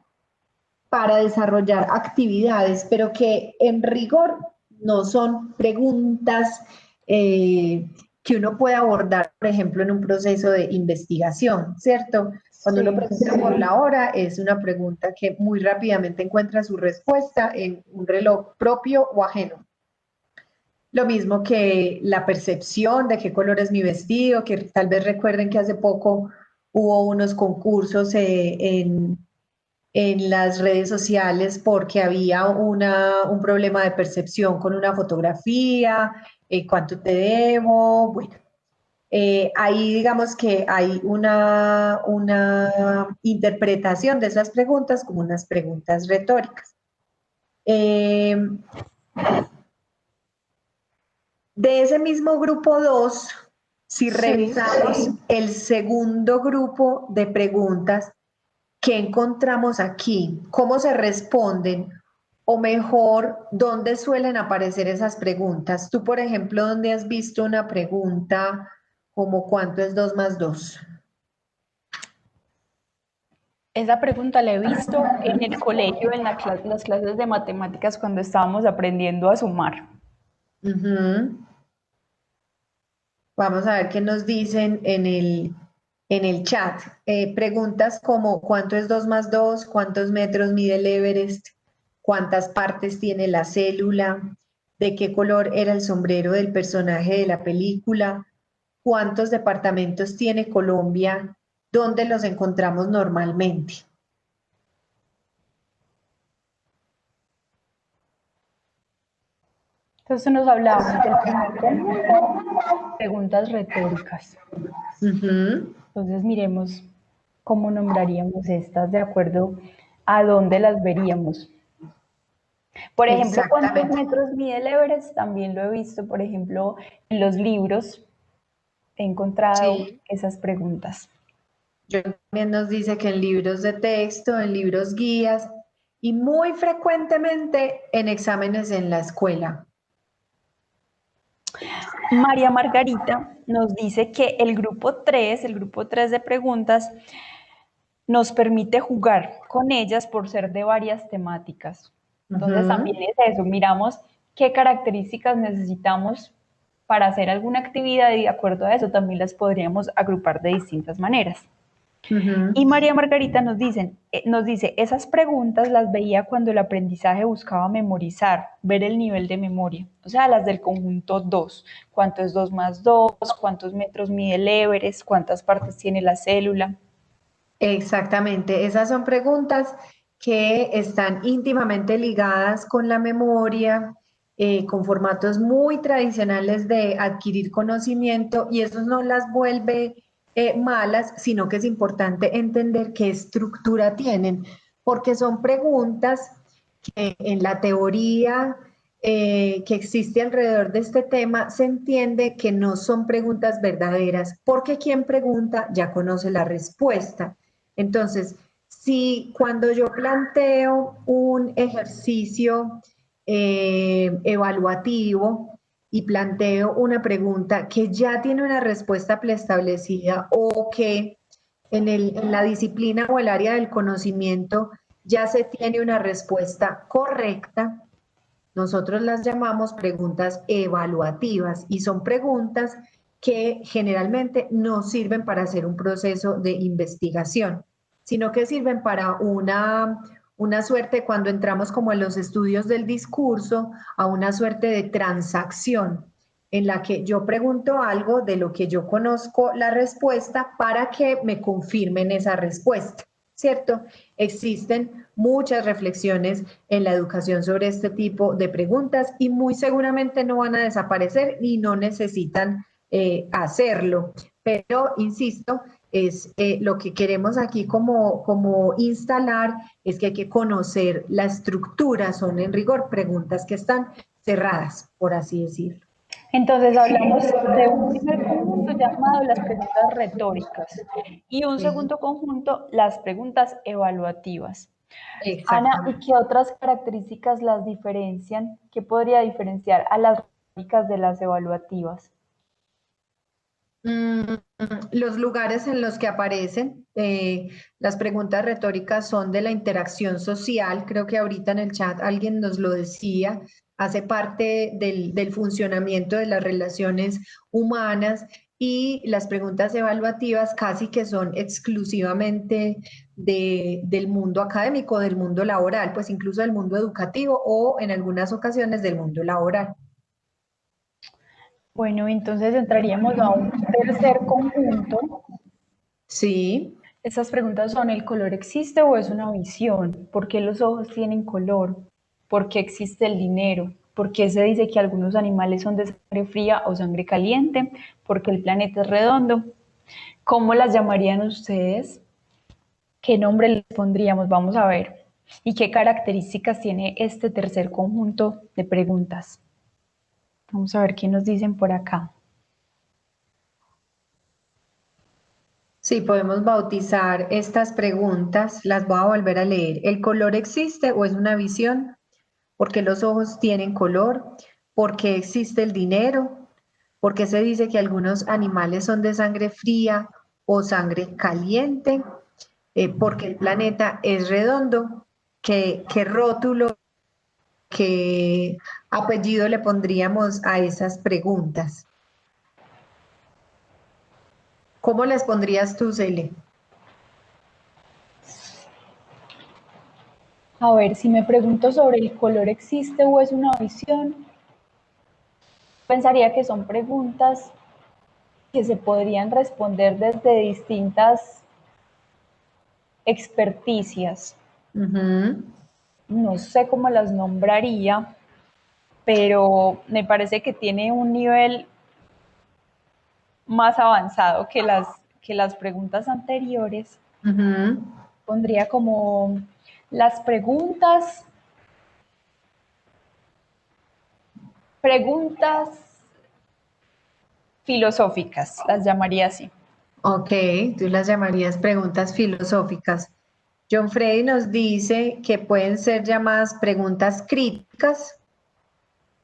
para desarrollar actividades, pero que en rigor no son preguntas que uno puede abordar, por ejemplo, en un proceso de investigación, ¿cierto? Cuando uno pregunta por la hora, es una pregunta que muy rápidamente encuentra su respuesta en un reloj propio o ajeno. Lo mismo que la percepción de qué color es mi vestido, que tal vez recuerden que hace poco hubo unos concursos en las redes sociales porque había un problema de percepción con una fotografía, cuánto te debo, bueno. Ahí digamos que hay una interpretación de esas preguntas como unas preguntas retóricas. De ese mismo grupo 2, si revisamos el segundo grupo de preguntas, ¿qué encontramos aquí? ¿Cómo se responden? O mejor, ¿dónde suelen aparecer esas preguntas? Tú, por ejemplo, ¿dónde has visto una pregunta como ¿cuánto es 2 más 2? Esa pregunta la he visto en el colegio, en las clases de matemáticas, cuando estábamos aprendiendo a sumar. Vamos a ver qué nos dicen en el en el chat. Preguntas como ¿cuánto es 2 más 2? ¿Cuántos metros mide el Everest? ¿Cuántas partes tiene la célula? ¿De qué color era el sombrero del personaje de la película? ¿Cuántos departamentos tiene Colombia? ¿Dónde los encontramos normalmente? Entonces nos hablábamos del primer conjunto, preguntas retóricas. Entonces miremos cómo nombraríamos estas de acuerdo a dónde las veríamos. Por ejemplo, ¿cuántos metros mide el Everest? También lo he visto, por ejemplo, en los libros he encontrado esas preguntas. También nos dice que en libros de texto, en libros guías y muy frecuentemente en exámenes en la escuela. María Margarita nos dice que el grupo 3 de preguntas, nos permite jugar con ellas por ser de varias temáticas. Entonces también es eso, miramos qué características necesitamos para hacer alguna actividad y de acuerdo a eso también las podríamos agrupar de distintas maneras. Y María Margarita nos dice, esas preguntas las veía cuando el aprendizaje buscaba memorizar, ver el nivel de memoria, o sea, las del conjunto 2, ¿cuánto es 2 más 2? ¿Cuántos metros mide el Everest? ¿Cuántas partes tiene la célula? Exactamente, esas son preguntas que están íntimamente ligadas con la memoria, con formatos muy tradicionales de adquirir conocimiento y eso no las vuelve malas, sino que es importante entender qué estructura tienen, porque son preguntas que en la teoría que existe alrededor de este tema se entiende que no son preguntas verdaderas, porque quien pregunta ya conoce la respuesta. Entonces, si cuando yo planteo un ejercicio evaluativo y planteo una pregunta que ya tiene una respuesta preestablecida o que en la disciplina o el área del conocimiento ya se tiene una respuesta correcta, nosotros las llamamos preguntas evaluativas y son preguntas que generalmente no sirven para hacer un proceso de investigación, sino que sirven para una suerte, cuando entramos como en los estudios del discurso, a una suerte de transacción en la que yo pregunto algo de lo que yo conozco la respuesta para que me confirmen esa respuesta, ¿cierto? Existen muchas reflexiones en la educación sobre este tipo de preguntas y muy seguramente no van a desaparecer y no necesitan hacerlo. Pero, insisto, es lo que queremos aquí como instalar es que hay que conocer la estructura, son en rigor preguntas que están cerradas, por así decirlo. Entonces hablamos de un primer conjunto llamado las preguntas retóricas y un segundo conjunto, las preguntas evaluativas. Ana, ¿y qué otras características las diferencian? ¿Qué podría diferenciar a las retóricas de las evaluativas? Los lugares en los que aparecen, las preguntas retóricas son de la interacción social, creo que ahorita en el chat alguien nos lo decía, hace parte del funcionamiento de las relaciones humanas y las preguntas evaluativas casi que son exclusivamente del mundo académico, del mundo laboral, pues incluso del mundo educativo o en algunas ocasiones del mundo laboral. Bueno, entonces entraríamos a un tercer conjunto. Sí. Estas preguntas son: ¿el color existe o es una visión? ¿Por qué los ojos tienen color? ¿Por qué existe el dinero? ¿Por qué se dice que algunos animales son de sangre fría o sangre caliente? ¿Por qué el planeta es redondo? ¿Cómo las llamarían ustedes? ¿Qué nombre les pondríamos? Vamos a ver. ¿Y qué características tiene este tercer conjunto de preguntas? Vamos a ver qué nos dicen por acá. Sí, podemos bautizar estas preguntas, las voy a volver a leer. ¿El color existe o es una visión? ¿Por qué los ojos tienen color? ¿Por qué existe el dinero? ¿Por qué se dice que algunos animales son de sangre fría o sangre caliente? ¿Por qué el planeta es redondo? ¿Qué rótulo, qué apellido le pondríamos a esas preguntas? ¿Cómo les pondrías tú, Cele? A ver, si me pregunto sobre el color, ¿existe o es una visión? Pensaría que son preguntas que se podrían responder desde distintas experticias. No sé cómo las nombraría, pero me parece que tiene un nivel más avanzado que las preguntas anteriores. Pondría como las preguntas filosóficas, las llamaría así. Ok, tú las llamarías preguntas filosóficas. John Freddy nos dice que pueden ser llamadas preguntas críticas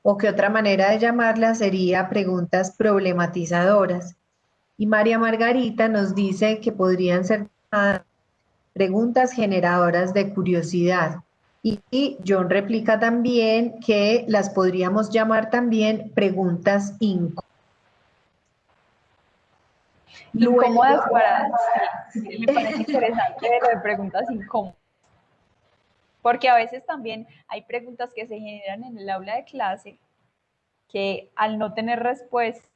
o que otra manera de llamarlas sería preguntas problematizadoras. Y María Margarita nos dice que podrían ser llamadas preguntas generadoras de curiosidad. Y John replica también que las podríamos llamar también preguntas incómodas. Incómodas sí, me parece interesante lo de preguntas incómodas. Porque a veces también hay preguntas que se generan en el aula de clase que al no tener respuesta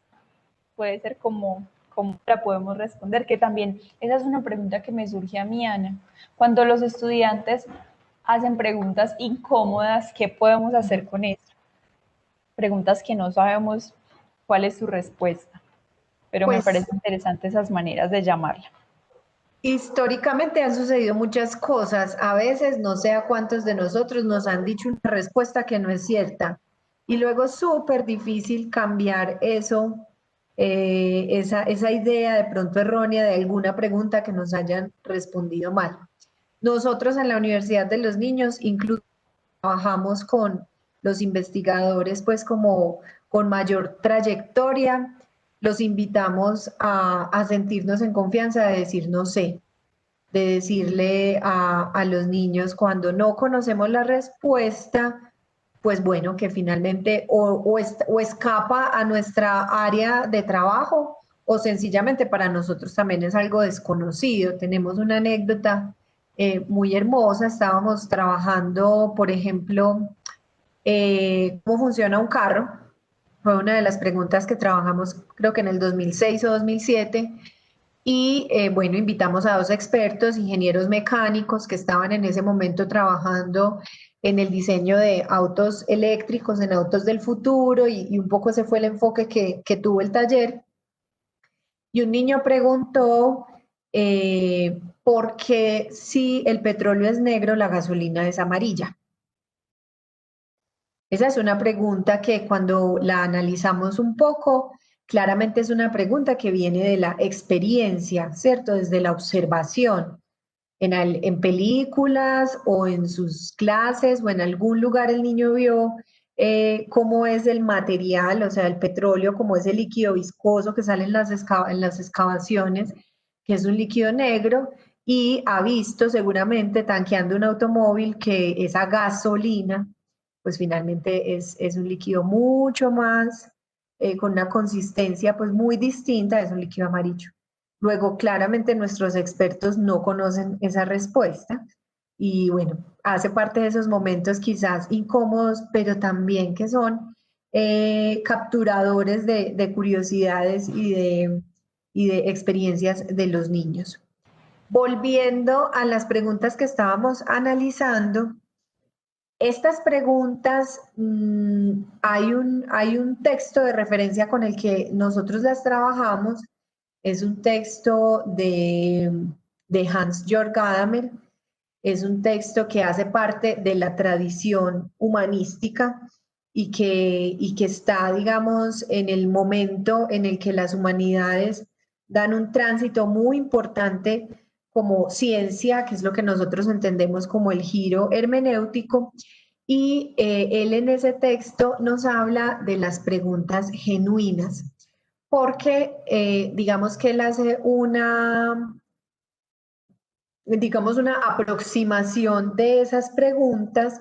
puede ser como ¿cómo la podemos responder? Que también esa es una pregunta que me surge a mí, Ana. Cuando los estudiantes hacen preguntas incómodas, ¿qué podemos hacer con eso? Preguntas que no sabemos cuál es su respuesta, pero me parece interesante esas maneras de llamarla. Históricamente han sucedido muchas cosas. A veces no sé a cuántos de nosotros nos han dicho una respuesta que no es cierta. Y luego es súper difícil cambiar eso, esa idea de pronto errónea de alguna pregunta que nos hayan respondido mal. Nosotros en la Universidad de los Niños incluso trabajamos con los investigadores pues como con mayor trayectoria, los invitamos a sentirnos en confianza de decir no sé, de decirle a los niños cuando no conocemos la respuesta, pues bueno, que finalmente o escapa a nuestra área de trabajo o sencillamente para nosotros también es algo desconocido. Tenemos una anécdota muy hermosa, estábamos trabajando, por ejemplo, cómo funciona un carro. Fue una de las preguntas que trabajamos, creo que en el 2006 o 2007. Y bueno, invitamos a dos expertos, ingenieros mecánicos que estaban en ese momento trabajando en el diseño de autos eléctricos, en autos del futuro, y un poco ese fue el enfoque que tuvo el taller. Y un niño preguntó por qué si el petróleo es negro, la gasolina es amarilla. Esa es una pregunta que cuando la analizamos un poco, claramente es una pregunta que viene de la experiencia, ¿cierto? Desde la observación. En películas o en sus clases o en algún lugar el niño vio cómo es el material, o sea, el petróleo, cómo es el líquido viscoso que sale en las excavaciones, que es un líquido negro, y ha visto seguramente tanqueando un automóvil que esa gasolina pues finalmente es un líquido mucho más, con una consistencia pues muy distinta, es un líquido amarillo. Luego, claramente nuestros expertos no conocen esa respuesta y bueno, hace parte de esos momentos quizás incómodos, pero también que son capturadores de curiosidades y de experiencias de los niños. Volviendo a las preguntas que estábamos analizando, estas preguntas, hay un texto de referencia con el que nosotros las trabajamos, es un texto de Hans-Jörg Gadamer, es un texto que hace parte de la tradición humanística y que está, digamos, en el momento en el que las humanidades dan un tránsito muy importante como ciencia, que es lo que nosotros entendemos como el giro hermenéutico, y él en ese texto nos habla de las preguntas genuinas, porque digamos que él hace digamos, una aproximación de esas preguntas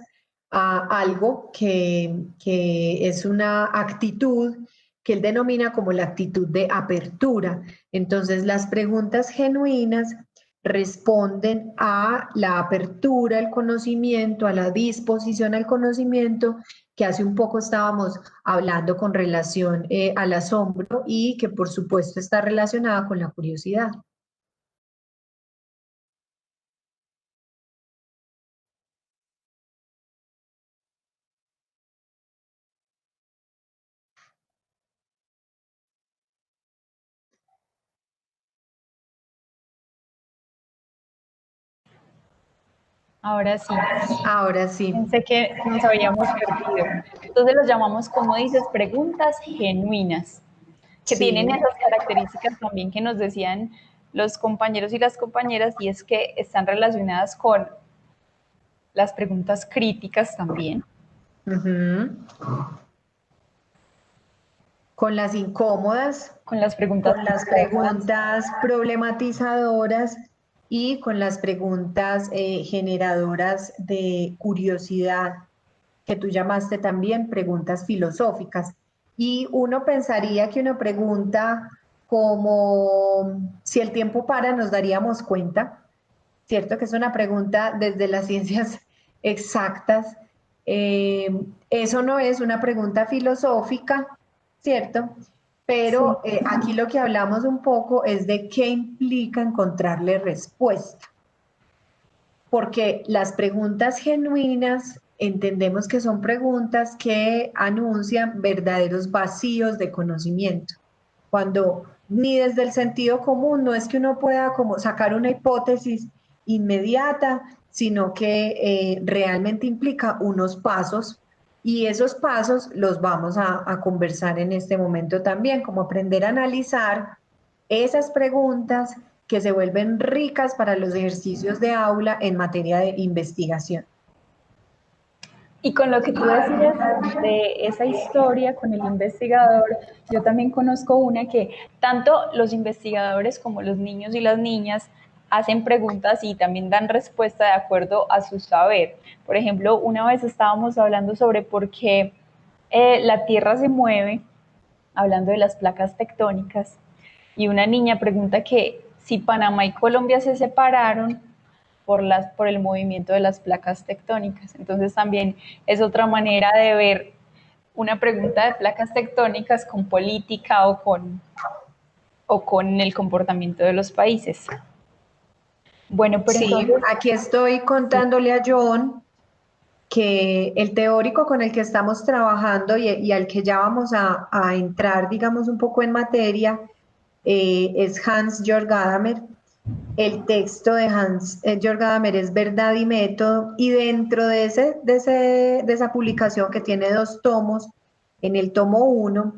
a algo que es una actitud que él denomina como la actitud de apertura. Entonces, las preguntas genuinas responden a la apertura al conocimiento, a la disposición al conocimiento, que hace un poco estábamos hablando con relación al asombro y que por supuesto está relacionada con la curiosidad. Ahora sí. Ahora sí. Pensé que nos habíamos perdido. Entonces los llamamos, como dices, preguntas genuinas, que Sí. tienen esas características también que nos decían los compañeros y las compañeras, y es que están relacionadas con las preguntas críticas también. Con las incómodas, con las preguntas problematizadoras y con las preguntas generadoras de curiosidad, que tú llamaste también preguntas filosóficas. Y uno pensaría que una pregunta como si el tiempo para nos daríamos cuenta, ¿cierto? Que es una pregunta desde las ciencias exactas. Eso no es una pregunta filosófica, ¿cierto? Pero aquí lo que hablamos un poco es de qué implica encontrarle respuesta. Porque las preguntas genuinas entendemos que son preguntas que anuncian verdaderos vacíos de conocimiento. Cuando ni desde el sentido común no es que uno pueda como sacar una hipótesis inmediata, sino que realmente implica unos pasos, y esos pasos los vamos a conversar en este momento también, como aprender a analizar esas preguntas que se vuelven ricas para los ejercicios de aula en materia de investigación. Y con lo que tú decías de esa historia con el investigador, yo también conozco una que tanto los investigadores como los niños y las niñas hacen preguntas y también dan respuesta de acuerdo a su saber. Por ejemplo, una vez estábamos hablando sobre por qué la Tierra se mueve, hablando de las placas tectónicas, y una niña pregunta que si Panamá y Colombia se separaron por el movimiento de las placas tectónicas. Entonces también es otra manera de ver una pregunta de placas tectónicas con política o con el comportamiento de los países. Bueno, pero sí, entonces, aquí estoy contándole a John que el teórico con el que estamos trabajando y al que ya vamos a entrar, digamos, un poco en materia, es Hans-Georg Gadamer. El texto de Hans-Georg Gadamer es Verdad y Método, y dentro de esa publicación, que tiene 2 tomos, en el tomo 1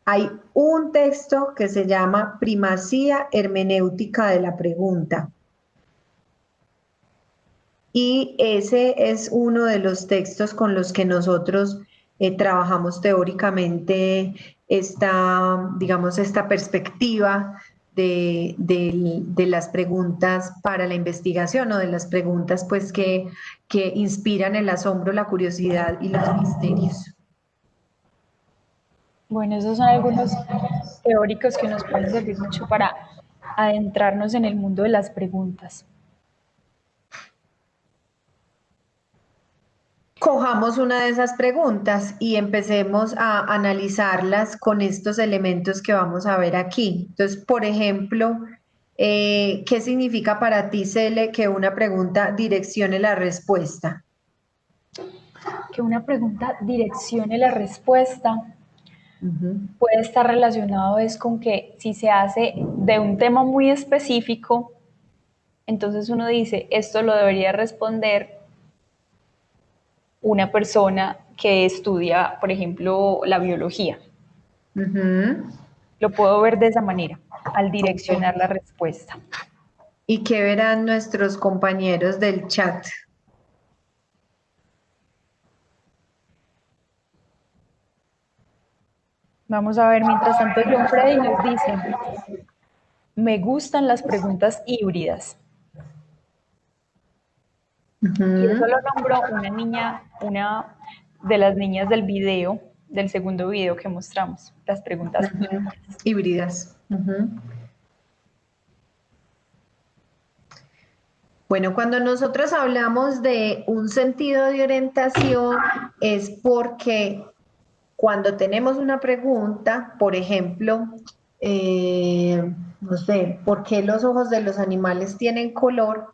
hay un texto que se llama Primacía hermenéutica de la pregunta. Y ese es uno de los textos con los que nosotros trabajamos teóricamente digamos, esta perspectiva de las preguntas para la investigación, o de las preguntas pues que inspiran el asombro, la curiosidad y los misterios. bueno, esos son algunos teóricos que nos pueden servir mucho para adentrarnos en el mundo de las preguntas. Cojamos una de esas preguntas y empecemos a analizarlas con estos elementos que vamos a ver aquí. Entonces, por ejemplo, ¿qué significa para ti, Cele, que una pregunta direccione la respuesta? Que una pregunta direccione la respuesta puede estar relacionado es con que si se hace de un tema muy específico, entonces uno dice, esto lo debería responder una persona que estudia, por ejemplo, la biología. Lo puedo ver de esa manera, al direccionar la respuesta. ¿Y qué verán nuestros compañeros del chat? Vamos a ver, mientras tanto, John Freddy nos dice, me gustan las preguntas híbridas. Y eso lo nombró una de las niñas del video, del segundo video que mostramos, las preguntas híbridas. Bueno, cuando nosotros hablamos de un sentido de orientación es porque cuando tenemos una pregunta, por ejemplo, no sé, ¿por qué los ojos de los animales tienen color?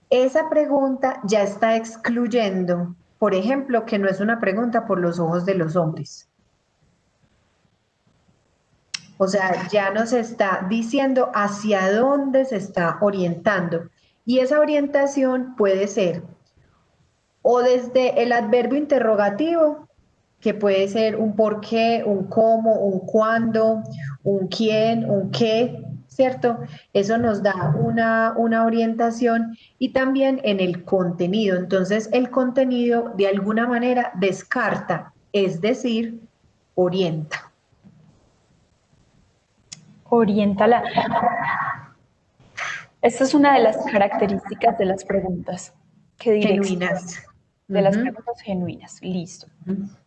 Esa pregunta ya está excluyendo, por ejemplo, que no es una pregunta por los ojos de los hombres. O sea, ya nos está diciendo hacia dónde se está orientando. Y esa orientación puede ser o desde el adverbio interrogativo, que puede ser un por qué, un cómo, un cuándo, un quién, un qué, ¿cierto? Eso nos da una orientación y también en el contenido. Entonces, el contenido de alguna manera descarta, es decir, orienta. Oriéntala. Esta es una de las características de las preguntas que genuinas. De las preguntas genuinas, listo.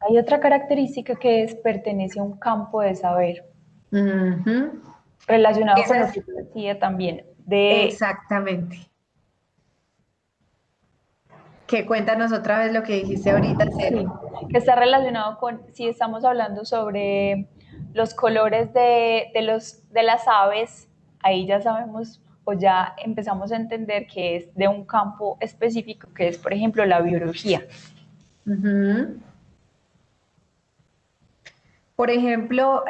Hay otra característica que es pertenece a un campo de saber. Relacionado con lo que te decía también. Exactamente. Que cuéntanos otra vez lo que dijiste ahorita, sí, que está relacionado con, si estamos hablando sobre los colores de las aves, ahí ya sabemos o ya empezamos a entender que es de un campo específico, que es, por ejemplo, la biología. Por ejemplo,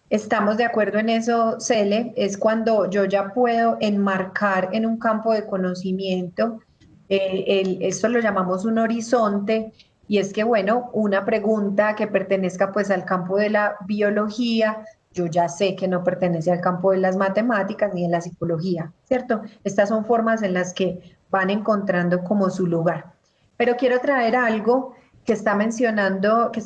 estamos de acuerdo en eso, Cele, es cuando yo ya puedo enmarcar en un campo de conocimiento, esto lo llamamos un horizonte, y es que, bueno, una pregunta que pertenezca pues al campo de la biología, yo ya sé que no pertenece al campo de las matemáticas ni de la psicología, ¿cierto? Estas son formas en las que van encontrando como su lugar. Pero quiero traer algo que están mencionando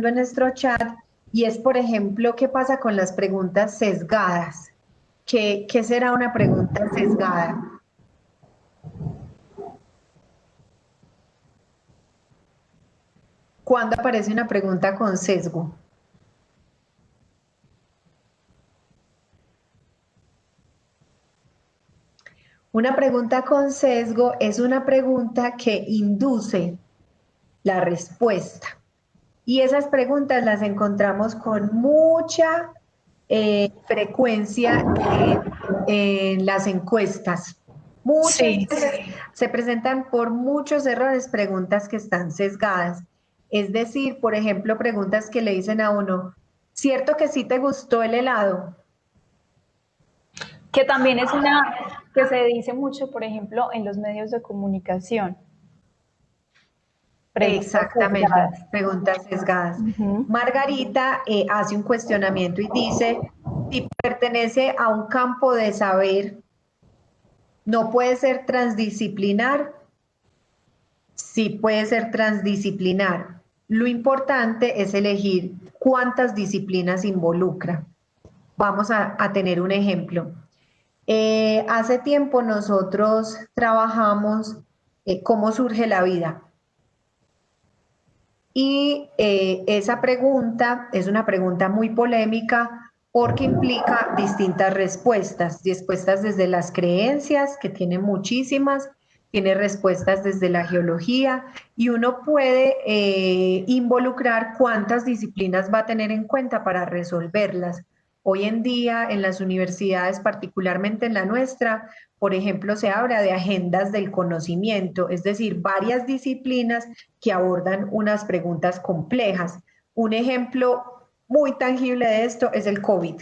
en nuestro chat, y es, por ejemplo, ¿qué pasa con las preguntas sesgadas? ¿Qué será una pregunta sesgada? ¿Cuándo aparece una pregunta con sesgo? Una pregunta con sesgo es una pregunta que induce la respuesta. Y esas preguntas las encontramos con mucha frecuencia en las encuestas. Muchas veces se presentan por muchos errores preguntas que están sesgadas. Es decir, por ejemplo, preguntas que le dicen a uno, ¿cierto que sí te gustó el helado? Que también es una que se dice mucho, por ejemplo, en los medios de comunicación. Exactamente, preguntas sesgadas. Margarita hace un cuestionamiento y dice, si pertenece a un campo de saber, ¿no puede ser transdisciplinar? Sí puede ser transdisciplinar. Lo importante es elegir cuántas disciplinas involucra. Vamos a tener un ejemplo. Hace tiempo nosotros trabajamos cómo surge la vida. Y esa pregunta es una pregunta muy polémica porque implica distintas respuestas desde las creencias, que tiene muchísimas, tiene respuestas desde la geología, y uno puede involucrar cuántas disciplinas va a tener en cuenta para resolverlas. Hoy en día en las universidades, particularmente en la nuestra, por ejemplo, se habla de agendas del conocimiento, es decir, varias disciplinas que abordan unas preguntas complejas. Un ejemplo muy tangible de esto es el COVID.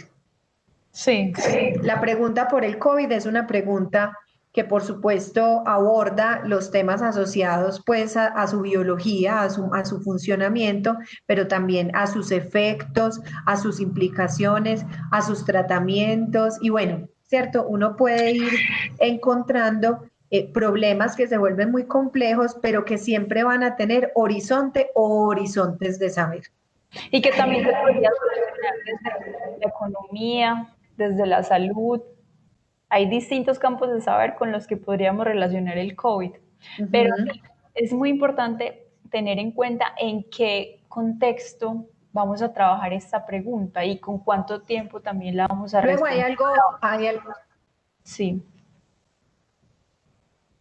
Sí. La pregunta por el COVID es una pregunta que por supuesto aborda los temas asociados pues a su biología, a su funcionamiento, pero también a sus efectos, a sus implicaciones, a sus tratamientos y bueno, ¿cierto? Uno puede ir encontrando problemas que se vuelven muy complejos, pero que siempre van a tener horizonte o horizontes de saber. Y que también se podría solucionar desde la economía, desde la salud. Hay distintos campos de saber con los que podríamos relacionar el COVID. Pero sí, es muy importante tener en cuenta en qué contexto vamos a trabajar esta pregunta y con cuánto tiempo también la vamos a Luego responder. hay algo, Sí.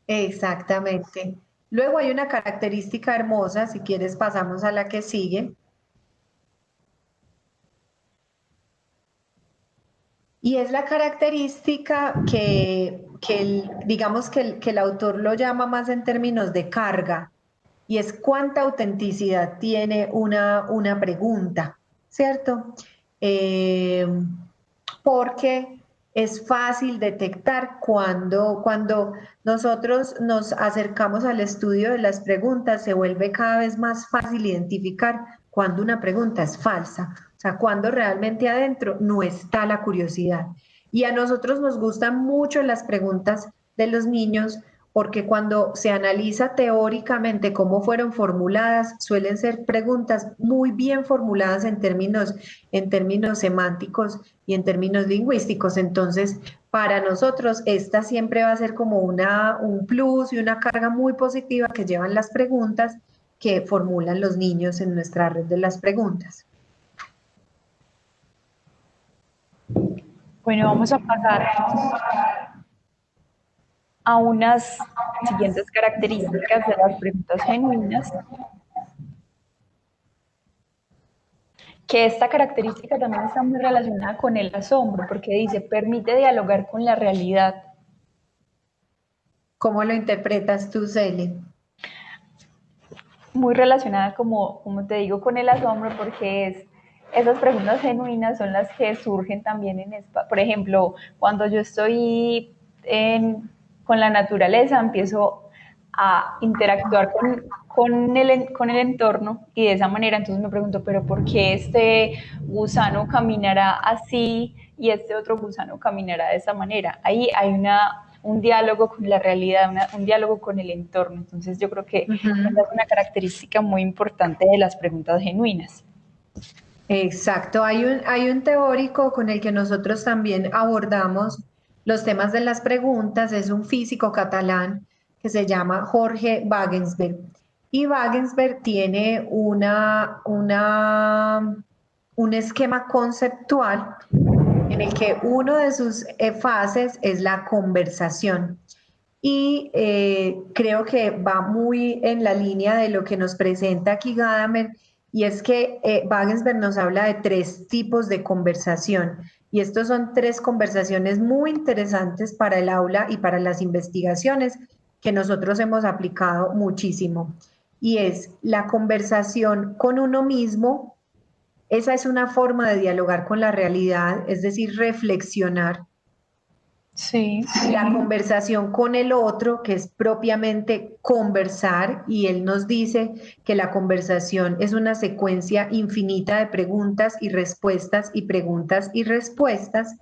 exactamente. Luego hay una característica hermosa, si quieres pasamos a la que sigue. Y es la característica digamos que el autor lo llama más en términos de carga, y es cuánta autenticidad tiene una pregunta, ¿cierto? Porque es fácil detectar cuando nosotros nos acercamos al estudio de las preguntas, se vuelve cada vez más fácil identificar cuando una pregunta es falsa, o sea, cuando realmente adentro no está la curiosidad. Y a nosotros nos gustan mucho las preguntas de los niños porque cuando se analiza teóricamente cómo fueron formuladas, suelen ser preguntas muy bien formuladas en términos semánticos y en términos lingüísticos. Entonces, para nosotros, esta siempre va a ser como un plus y una carga muy positiva que llevan las preguntas que formulan los niños en nuestra red de las preguntas. Bueno, vamos a pasar a unas siguientes características de las preguntas genuinas, que esta característica también está muy relacionada con el asombro, porque dice, permite dialogar con la realidad. ¿Cómo lo interpretas tú, Celi? Muy relacionada, como te digo, con el asombro, porque esas preguntas genuinas son las que surgen también por ejemplo, cuando yo estoy con la naturaleza, empiezo a interactuar con el entorno y de esa manera entonces me pregunto, pero ¿por qué este gusano caminará así y este otro gusano caminará de esa manera? Ahí hay un diálogo con la realidad, un diálogo con el entorno. Entonces yo creo que esa es una característica muy importante de las preguntas genuinas. Exacto, hay un teórico con el que nosotros también abordamos los temas de las preguntas, es un físico catalán que se llama Jorge Wagensberg. Y Wagensberg tiene un esquema conceptual en el que uno de sus fases es la conversación. Y creo que va muy en la línea de lo que nos presenta aquí Gadamer, y es que Wagensberg nos habla de 3 tipos de conversación, y estos son 3 conversaciones muy interesantes para el aula y para las investigaciones que nosotros hemos aplicado muchísimo. Y es la conversación con uno mismo, esa es una forma de dialogar con la realidad, es decir, reflexionar. Sí. La conversación con el otro, que es propiamente conversar, y él nos dice que la conversación es una secuencia infinita de preguntas y respuestas y preguntas y respuestas.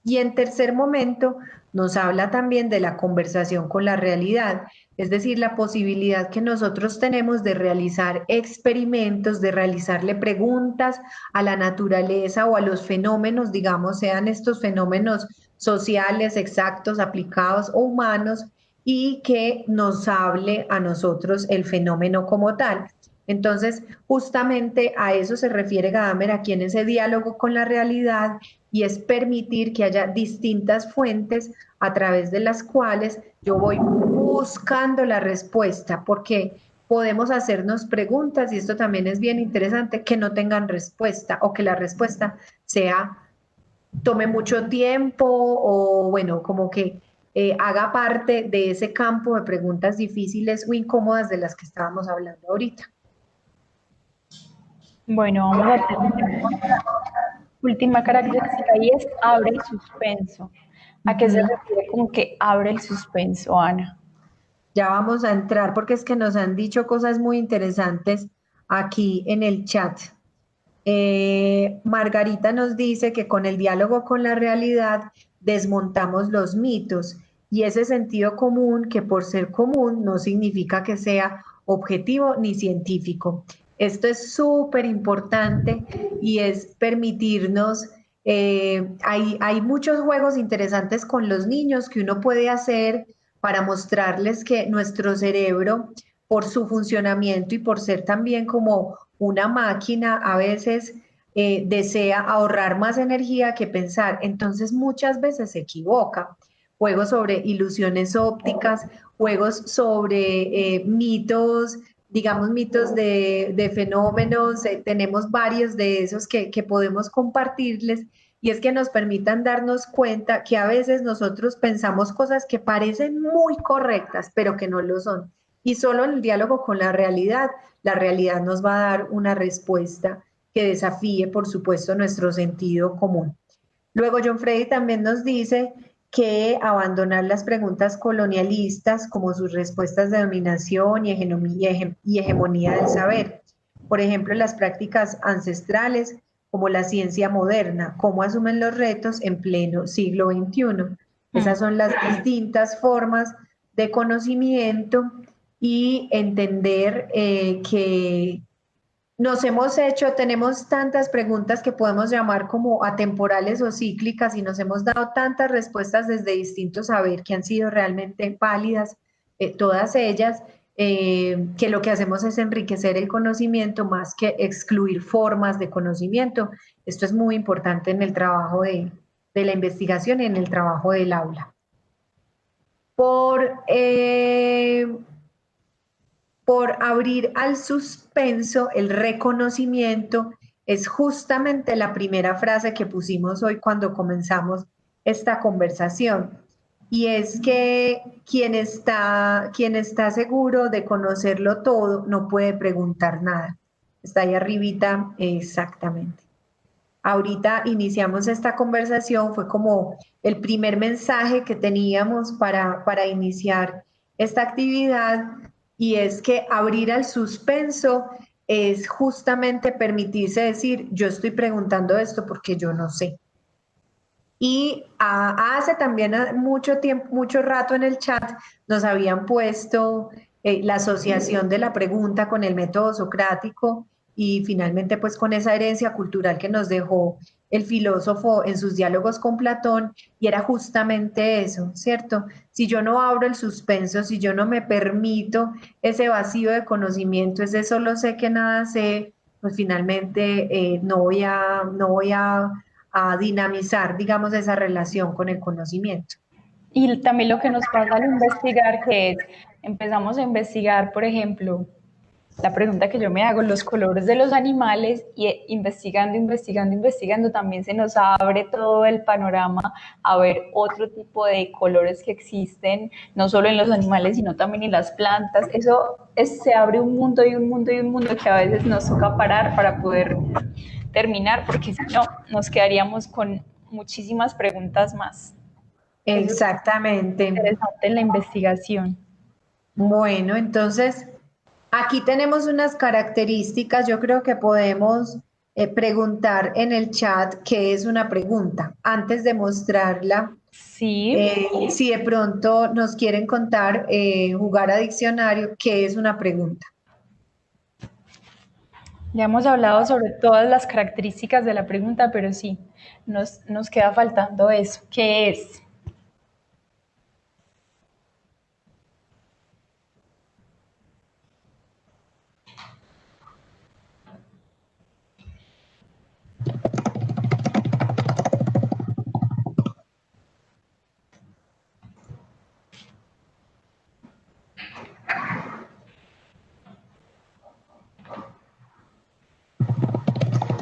Y en tercer momento nos habla también de la conversación con la realidad, es decir, la posibilidad que nosotros tenemos de realizar experimentos, de realizarle preguntas a la naturaleza o a los fenómenos, digamos, sean estos fenómenos sociales, exactos, aplicados o humanos, y que nos hable a nosotros el fenómeno como tal. Entonces, justamente a eso se refiere Gadamer aquí en ese diálogo con la realidad, y es permitir que haya distintas fuentes a través de las cuales yo voy buscando la respuesta, porque podemos hacernos preguntas, y esto también es bien interesante, que no tengan respuesta o que la respuesta tome mucho tiempo o bueno, como que haga parte de ese campo de preguntas difíciles o incómodas de las que estábamos hablando ahorita. Bueno, vamos a tener última característica y es abre el suspenso. ¿A qué se refiere con que abre el suspenso, Ana? Ya vamos a entrar porque es que nos han dicho cosas muy interesantes aquí en el chat. Margarita nos dice que con el diálogo con la realidad desmontamos los mitos, y ese sentido común, que por ser común no significa que sea objetivo ni científico. Esto es súper importante y es permitirnos, hay muchos juegos interesantes con los niños que uno puede hacer para mostrarles que nuestro cerebro por su funcionamiento y por ser también como una máquina, a veces desea ahorrar más energía que pensar. Entonces muchas veces se equivoca. Juegos sobre ilusiones ópticas, juegos sobre mitos, digamos mitos de fenómenos, tenemos varios de esos que podemos compartirles y es que nos permitan darnos cuenta que a veces nosotros pensamos cosas que parecen muy correctas, pero que no lo son. Y solo en el diálogo con la realidad nos va a dar una respuesta que desafíe, por supuesto, nuestro sentido común. Luego, John Freddy también nos dice que abandonar las preguntas colonialistas como sus respuestas de dominación y hegemonía del saber. Por ejemplo, las prácticas ancestrales como la ciencia moderna, cómo asumen los retos en pleno siglo XXI. Esas son las distintas formas de conocimiento y entender que nos hemos hecho, tenemos tantas preguntas que podemos llamar como atemporales o cíclicas y nos hemos dado tantas respuestas desde distintos saber que han sido realmente válidas, todas ellas, que lo que hacemos es enriquecer el conocimiento más que excluir formas de conocimiento. Esto es muy importante en el trabajo de la investigación y en el trabajo del aula. Por abrir al suspenso, el reconocimiento es justamente la primera frase que pusimos hoy cuando comenzamos esta conversación. Y es que quien está seguro de conocerlo todo no puede preguntar nada. Está ahí arribita, exactamente. Ahorita iniciamos esta conversación, fue como el primer mensaje que teníamos para iniciar esta actividad, y es que abrir al suspenso es justamente permitirse decir, yo estoy preguntando esto porque yo no sé. Y hace también mucho tiempo, mucho rato en el chat nos habían puesto la asociación de la pregunta con el método socrático y finalmente pues con esa herencia cultural que nos dejó el filósofo en sus diálogos con Platón, y era justamente eso, ¿cierto? Si yo no abro el suspenso, si yo no me permito ese vacío de conocimiento, ese solo sé que nada sé, pues finalmente no voy a dinamizar, digamos, esa relación con el conocimiento. Y también lo que nos pasa al investigar, que es, empezamos a investigar, por ejemplo, la pregunta que yo me hago, los colores de los animales, y investigando, también se nos abre todo el panorama a ver otro tipo de colores que existen, no solo en los animales, sino también en las plantas. Se abre un mundo y un mundo y un mundo que a veces nos toca parar para poder terminar, porque si no, nos quedaríamos con muchísimas preguntas más. Exactamente. Es interesante en la investigación. Bueno, entonces, aquí tenemos unas características. Yo creo que podemos preguntar en el chat qué es una pregunta. Antes de mostrarla, sí. Si de pronto nos quieren contar, jugar a diccionario, ¿qué es una pregunta? Ya hemos hablado sobre todas las características de la pregunta, pero sí, nos queda faltando eso. ¿Qué es?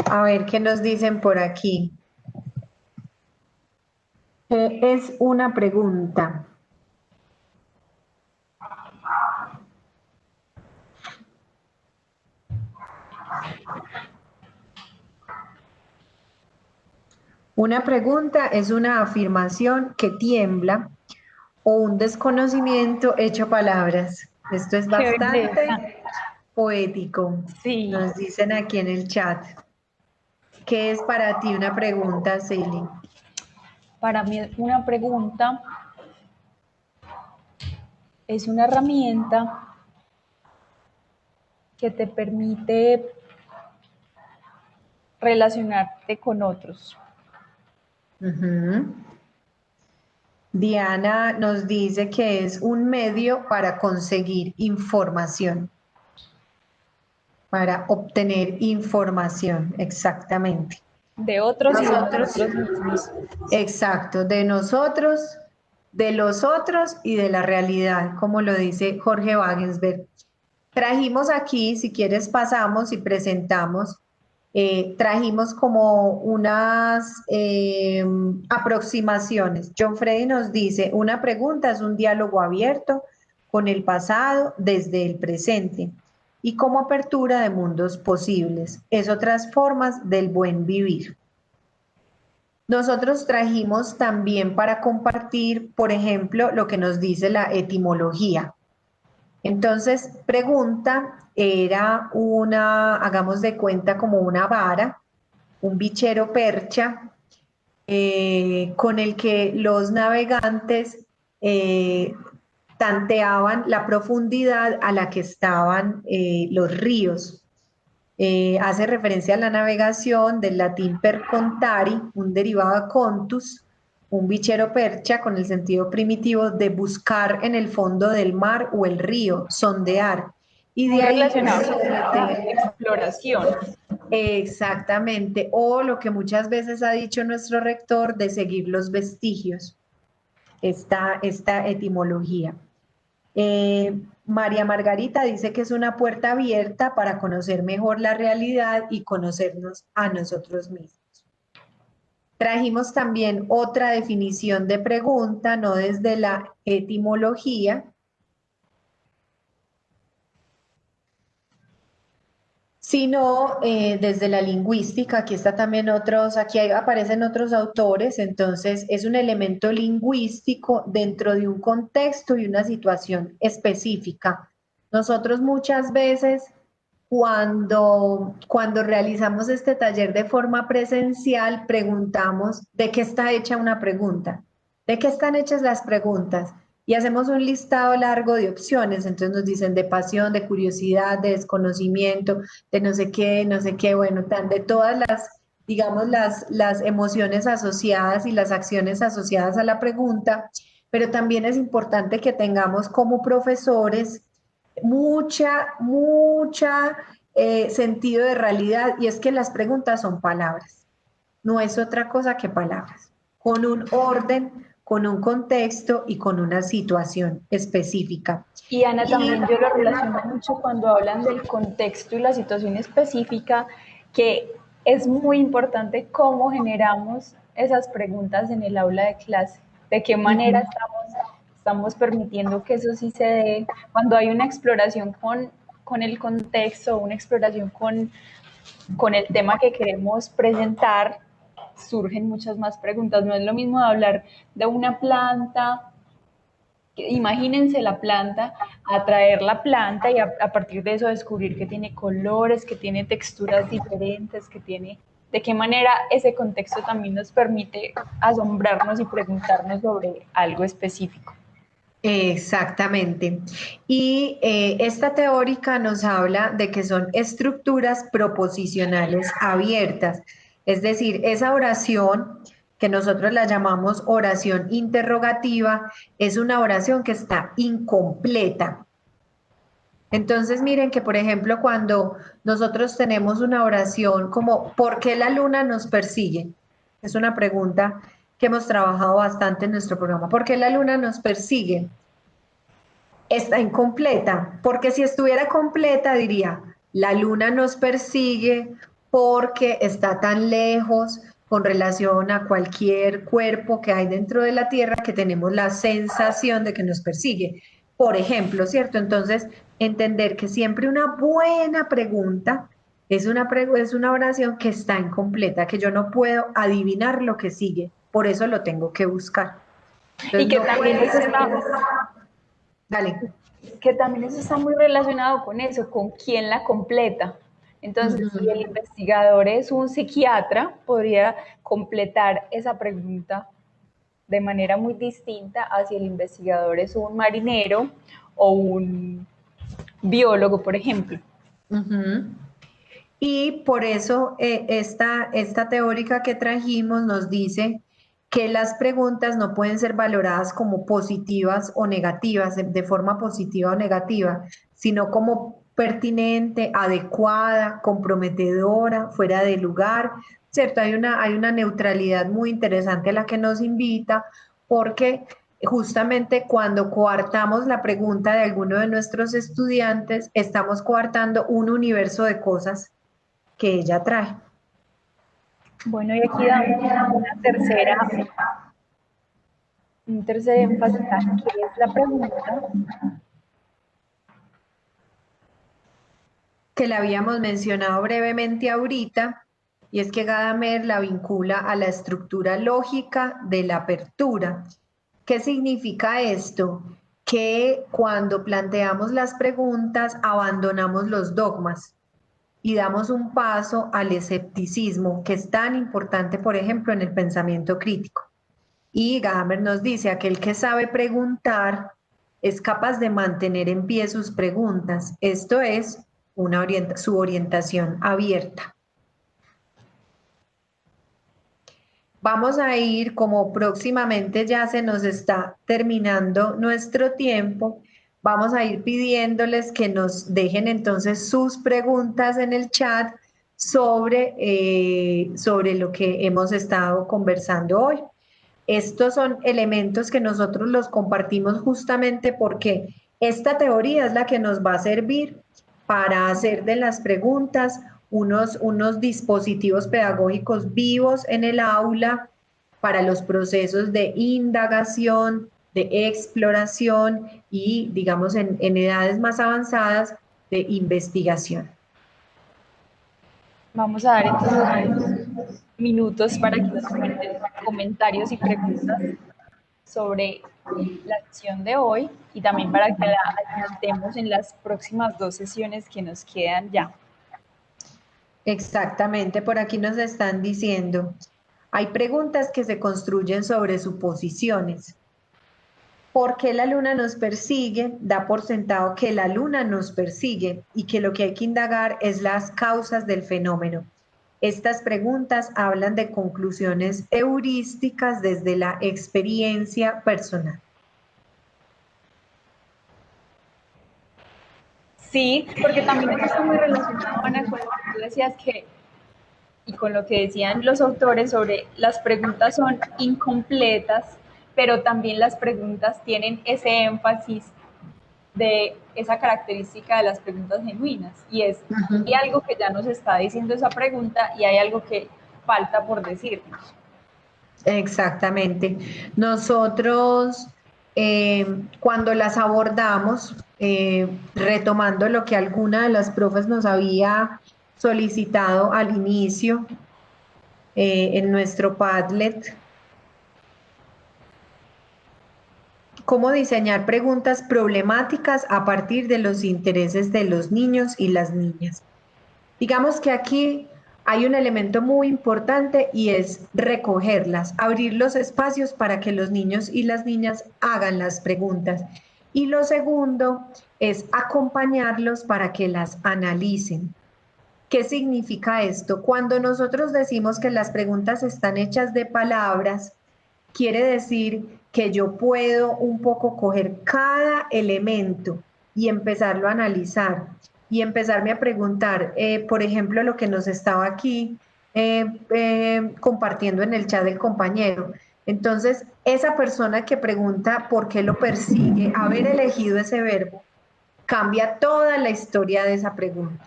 A ver qué nos dicen por aquí. ¿Qué es una pregunta? Una pregunta es una afirmación que tiembla o un desconocimiento hecho palabras. Esto es bastante poético. Sí. Nos dicen aquí en el chat. ¿Qué es para ti una pregunta, Celi? Para mí una pregunta es una herramienta que te permite relacionarte con otros. Diana nos dice que es un medio para conseguir información, para obtener información, exactamente. De otros y de nosotros mismos. Exacto, de nosotros, de los otros y de la realidad, como lo dice Jorge Wagensberg. Trajimos aquí, si quieres pasamos y presentamos, trajimos como unas aproximaciones. John Freddy nos dice, una pregunta es un diálogo abierto con el pasado desde el presente y como apertura de mundos posibles. Es otras formas del buen vivir. Nosotros trajimos también para compartir, por ejemplo, lo que nos dice la etimología. Entonces, pregunta era hagamos de cuenta como una vara, un bichero percha, con el que los navegantes tanteaban la profundidad a la que estaban los ríos. Hace referencia a la navegación del latín per contari, un derivado de contus, un bichero percha con el sentido primitivo de buscar en el fondo del mar o el río, sondear. Y de ahí relacionado con la exploración. Exactamente, o lo que muchas veces ha dicho nuestro rector de seguir los vestigios, esta etimología. María Margarita dice que es una puerta abierta para conocer mejor la realidad y conocernos a nosotros mismos. Trajimos también otra definición de pregunta, no desde la etimología, sino desde la lingüística. Aquí está también aquí aparecen otros autores, entonces es un elemento lingüístico dentro de un contexto y una situación específica. Nosotros muchas veces cuando realizamos este taller de forma presencial, preguntamos de qué está hecha una pregunta, de qué están hechas las preguntas. Y hacemos un listado largo de opciones, entonces nos dicen de pasión, de curiosidad, de desconocimiento, de no sé qué, bueno, de todas las, digamos, las emociones asociadas y las acciones asociadas a la pregunta, pero también es importante que tengamos como profesores mucha sentido de realidad, y es que las preguntas son palabras, no es otra cosa que palabras, con un orden, con un contexto y con una situación específica. Y Ana, también yo lo relaciono mucho cuando hablan del contexto y la situación específica, que es muy importante cómo generamos esas preguntas en el aula de clase, de qué manera estamos permitiendo que eso sí se dé, cuando hay una exploración con el contexto, una exploración con el tema que queremos presentar, surgen muchas más preguntas. No es lo mismo hablar de una planta, imagínense la planta, atraer la planta y a partir de eso descubrir que tiene colores, que tiene texturas diferentes, que tiene... De qué manera ese contexto también nos permite asombrarnos y preguntarnos sobre algo específico. Exactamente. Y esta teórica nos habla de que son estructuras proposicionales abiertas, es decir, esa oración que nosotros la llamamos oración interrogativa es una oración que está incompleta. Entonces miren que, por ejemplo, cuando nosotros tenemos una oración como ¿por qué la luna nos persigue? Es una pregunta que hemos trabajado bastante en nuestro programa. ¿Por qué la luna nos persigue? Está incompleta, porque si estuviera completa diría, la luna nos persigue porque está tan lejos con relación a cualquier cuerpo que hay dentro de la Tierra que tenemos la sensación de que nos persigue. Por ejemplo, ¿cierto? Entonces, entender que siempre una buena pregunta es una oración que está incompleta, que yo no puedo adivinar lo que sigue, por eso lo tengo que buscar. Entonces, y que también Dale. Que también eso está muy relacionado con eso, con quién la completa. Entonces, si el investigador es un psiquiatra, podría completar esa pregunta de manera muy distinta a si el investigador es un marinero o un biólogo, por ejemplo. Y por eso esta teórica que trajimos nos dice que las preguntas no pueden ser valoradas como positivas o negativas, de forma positiva o negativa, sino como pertinente, adecuada, comprometedora, fuera de lugar, ¿cierto? Hay una neutralidad muy interesante a la que nos invita, porque justamente cuando coartamos la pregunta de alguno de nuestros estudiantes, estamos coartando un universo de cosas que ella trae. Bueno, y aquí damos un tercer énfasis, que es la pregunta que la habíamos mencionado brevemente ahorita, y es que Gadamer la vincula a la estructura lógica de la apertura. ¿Qué significa esto? Que cuando planteamos las preguntas abandonamos los dogmas y damos un paso al escepticismo, que es tan importante, por ejemplo, en el pensamiento crítico. Y Gadamer nos dice, aquel que sabe preguntar es capaz de mantener en pie sus preguntas. Esto es su orientación abierta. Vamos a ir, como próximamente ya se nos está terminando nuestro tiempo, vamos a ir pidiéndoles que nos dejen entonces sus preguntas en el chat sobre lo que hemos estado conversando hoy. Estos son elementos que nosotros los compartimos justamente porque esta teoría es la que nos va a servir para hacer de las preguntas unos dispositivos pedagógicos vivos en el aula para los procesos de indagación, de exploración y, digamos, en edades más avanzadas, de investigación. Vamos a dar entonces minutos para que nos comenten comentarios y preguntas sobre la sesión de hoy y también para que la alimentemos en las próximas 2 sesiones que nos quedan ya. Exactamente, por aquí nos están diciendo, hay preguntas que se construyen sobre suposiciones. ¿Por qué la luna nos persigue? Da por sentado que la luna nos persigue y que lo que hay que indagar es las causas del fenómeno. Estas preguntas hablan de conclusiones heurísticas desde la experiencia personal. Sí, porque también está muy relacionado, Ana, con lo que tú decías y con lo que decían los autores sobre las preguntas son incompletas, pero también las preguntas tienen ese énfasis de esa característica de las preguntas genuinas, y es, hay algo que ya nos está diciendo esa pregunta y hay algo que falta por decirnos. Exactamente. Nosotros, cuando las abordamos, retomando lo que alguna de las profes nos había solicitado al inicio en nuestro Padlet, cómo diseñar preguntas problemáticas a partir de los intereses de los niños y las niñas. Digamos que aquí hay un elemento muy importante y es recogerlas, abrir los espacios para que los niños y las niñas hagan las preguntas. Y lo segundo es acompañarlos para que las analicen. ¿Qué significa esto? Cuando nosotros decimos que las preguntas están hechas de palabras, quiere decir que yo puedo un poco coger cada elemento y empezarlo a analizar y empezarme a preguntar, por ejemplo, lo que nos estaba aquí compartiendo en el chat del compañero. Entonces, esa persona que pregunta por qué lo persigue, haber elegido ese verbo, cambia toda la historia de esa pregunta,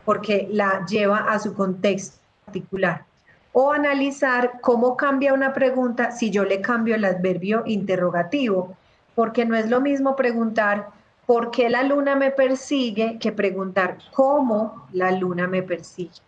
porque la lleva a su contexto particular. O analizar cómo cambia una pregunta si yo le cambio el adverbio interrogativo, porque no es lo mismo preguntar ¿por qué la luna me persigue? Que preguntar ¿cómo la luna me persigue?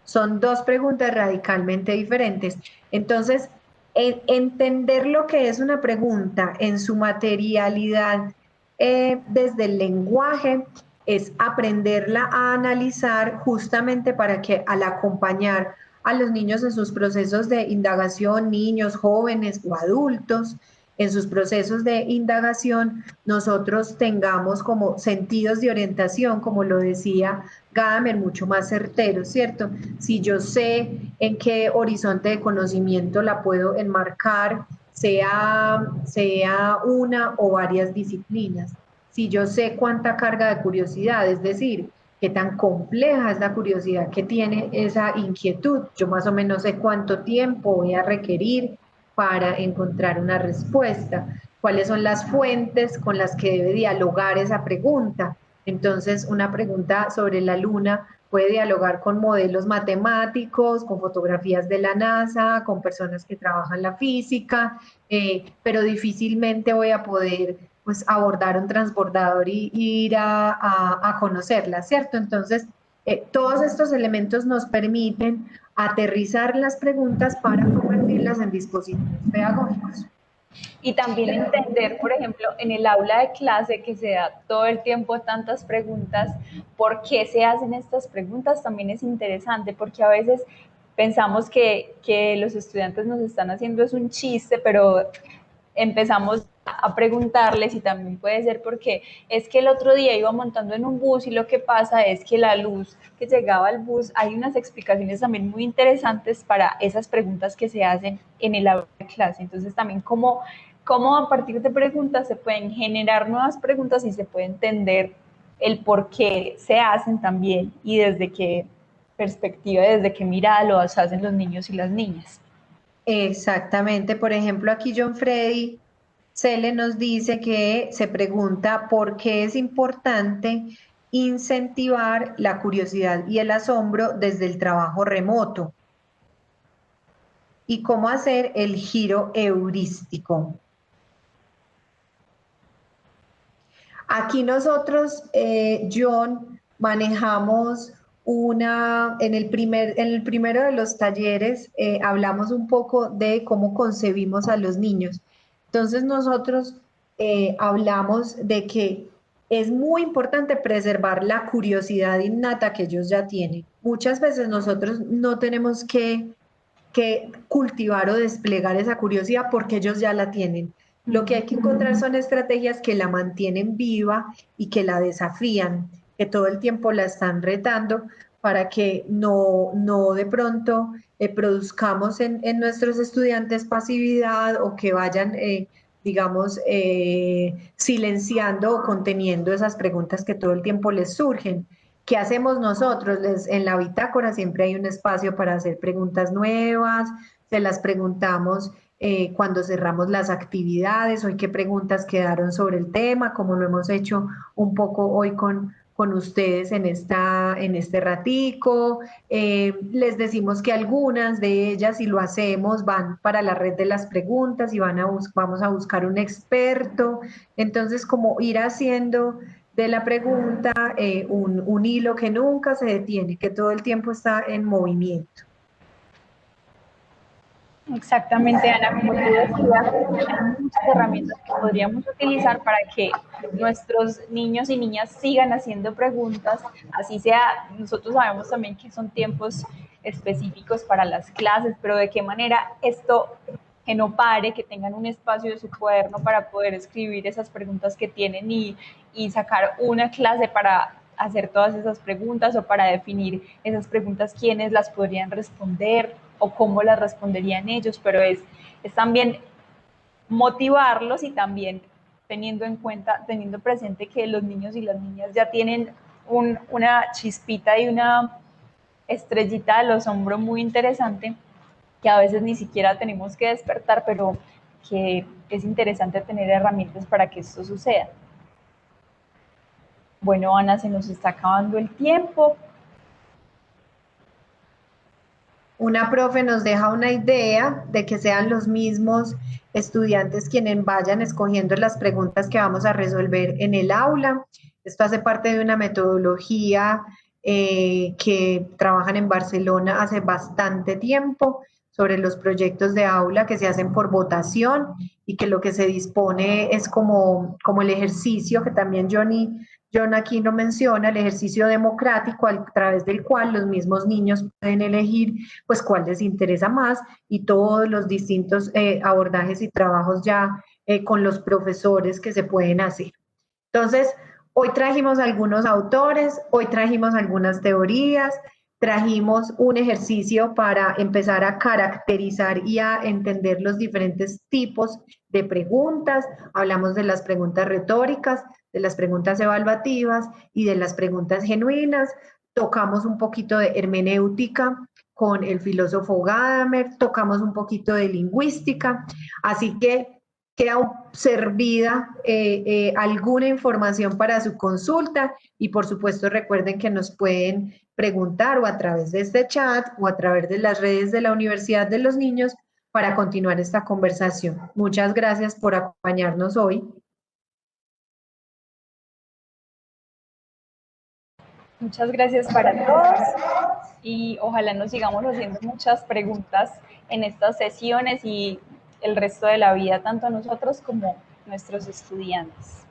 Son dos preguntas radicalmente diferentes. Entonces, entender lo que es una pregunta en su materialidad desde el lenguaje es aprenderla a analizar justamente para que al acompañar a los niños en sus procesos de indagación, niños, jóvenes o adultos, en sus procesos de indagación nosotros tengamos como sentidos de orientación, como lo decía Gadamer, mucho más certeros, ¿cierto? Si yo sé en qué horizonte de conocimiento la puedo enmarcar, sea una o varias disciplinas. Si yo sé cuánta carga de curiosidad, es decir, qué tan compleja es la curiosidad que tiene esa inquietud, yo más o menos sé cuánto tiempo voy a requerir para encontrar una respuesta, cuáles son las fuentes con las que debe dialogar esa pregunta. Entonces, una pregunta sobre la Luna puede dialogar con modelos matemáticos, con fotografías de la NASA, con personas que trabajan la física, pero difícilmente voy a poder pues, abordar un transbordador y ir a conocerla, ¿cierto? Entonces, todos estos elementos nos permiten aterrizar las preguntas para convertirlas en dispositivos pedagógicos. Y también entender, por ejemplo, en el aula de clase que se da todo el tiempo tantas preguntas, ¿por qué se hacen estas preguntas? También es interesante porque a veces pensamos que los estudiantes nos están haciendo es un chiste, pero empezamos a preguntarles y también puede ser porque es que el otro día iba montando en un bus y lo que pasa es que la luz que llegaba al bus, hay unas explicaciones también muy interesantes para esas preguntas que se hacen en el aula de clase. Entonces también cómo a partir de preguntas se pueden generar nuevas preguntas y se puede entender el por qué se hacen también y desde qué perspectiva, desde qué mirada lo hacen los niños y las niñas. Exactamente, por ejemplo, aquí John Freddy Cele nos dice que se pregunta por qué es importante incentivar la curiosidad y el asombro desde el trabajo remoto y cómo hacer el giro heurístico. Aquí nosotros, John, manejamos en el primero de los talleres hablamos un poco de cómo concebimos a los niños. Entonces nosotros hablamos de que es muy importante preservar la curiosidad innata que ellos ya tienen. Muchas veces nosotros no tenemos que cultivar o desplegar esa curiosidad porque ellos ya la tienen. Lo que hay que encontrar son estrategias que la mantienen viva y que la desafían, que todo el tiempo la están retando para que no de pronto produzcamos en nuestros estudiantes pasividad o que vayan, digamos, silenciando o conteniendo esas preguntas que todo el tiempo les surgen. ¿Qué hacemos nosotros? En la bitácora siempre hay un espacio para hacer preguntas nuevas, se las preguntamos cuando cerramos las actividades, hoy qué preguntas quedaron sobre el tema, como lo hemos hecho un poco hoy con ustedes en este ratico. Les decimos que algunas de ellas, si lo hacemos, van para la red de las preguntas y vamos a buscar un experto. Entonces, como ir haciendo de la pregunta un hilo que nunca se detiene, que todo el tiempo está en movimiento. Exactamente, Ana, como tú decías, hay muchas herramientas que podríamos utilizar para que nuestros niños y niñas sigan haciendo preguntas, así sea, nosotros sabemos también que son tiempos específicos para las clases, pero de qué manera esto que no pare, que tengan un espacio de su cuaderno para poder escribir esas preguntas que tienen y sacar una clase para hacer todas esas preguntas o para definir esas preguntas, quiénes las podrían responder o cómo las responderían ellos, pero es también motivarlos y también teniendo presente que los niños y las niñas ya tienen una chispita y una estrellita al asombro muy interesante que a veces ni siquiera tenemos que despertar, pero que es interesante tener herramientas para que esto suceda. Bueno, Ana, se nos está acabando el tiempo. Una profe nos deja una idea de que sean los mismos estudiantes quienes vayan escogiendo las preguntas que vamos a resolver en el aula. Esto hace parte de una metodología que trabajan en Barcelona hace bastante tiempo sobre los proyectos de aula que se hacen por votación y que lo que se dispone es como el ejercicio que también John aquí lo menciona, el ejercicio democrático a través del cual los mismos niños pueden elegir pues cuál les interesa más y todos los distintos abordajes y trabajos ya con los profesores que se pueden hacer. Entonces, hoy trajimos algunos autores, hoy trajimos algunas teorías, trajimos un ejercicio para empezar a caracterizar y a entender los diferentes tipos de preguntas. Hablamos de las preguntas retóricas, de las preguntas evaluativas y de las preguntas genuinas. Tocamos un poquito de hermenéutica con el filósofo Gadamer, tocamos un poquito de lingüística, así que queda servida alguna información para su consulta y por supuesto recuerden que nos pueden preguntar o a través de este chat o a través de las redes de la Universidad de los Niños para continuar esta conversación. Muchas gracias por acompañarnos hoy. Muchas gracias para todos y ojalá nos sigamos haciendo muchas preguntas en estas sesiones y el resto de la vida, tanto nosotros como nuestros estudiantes.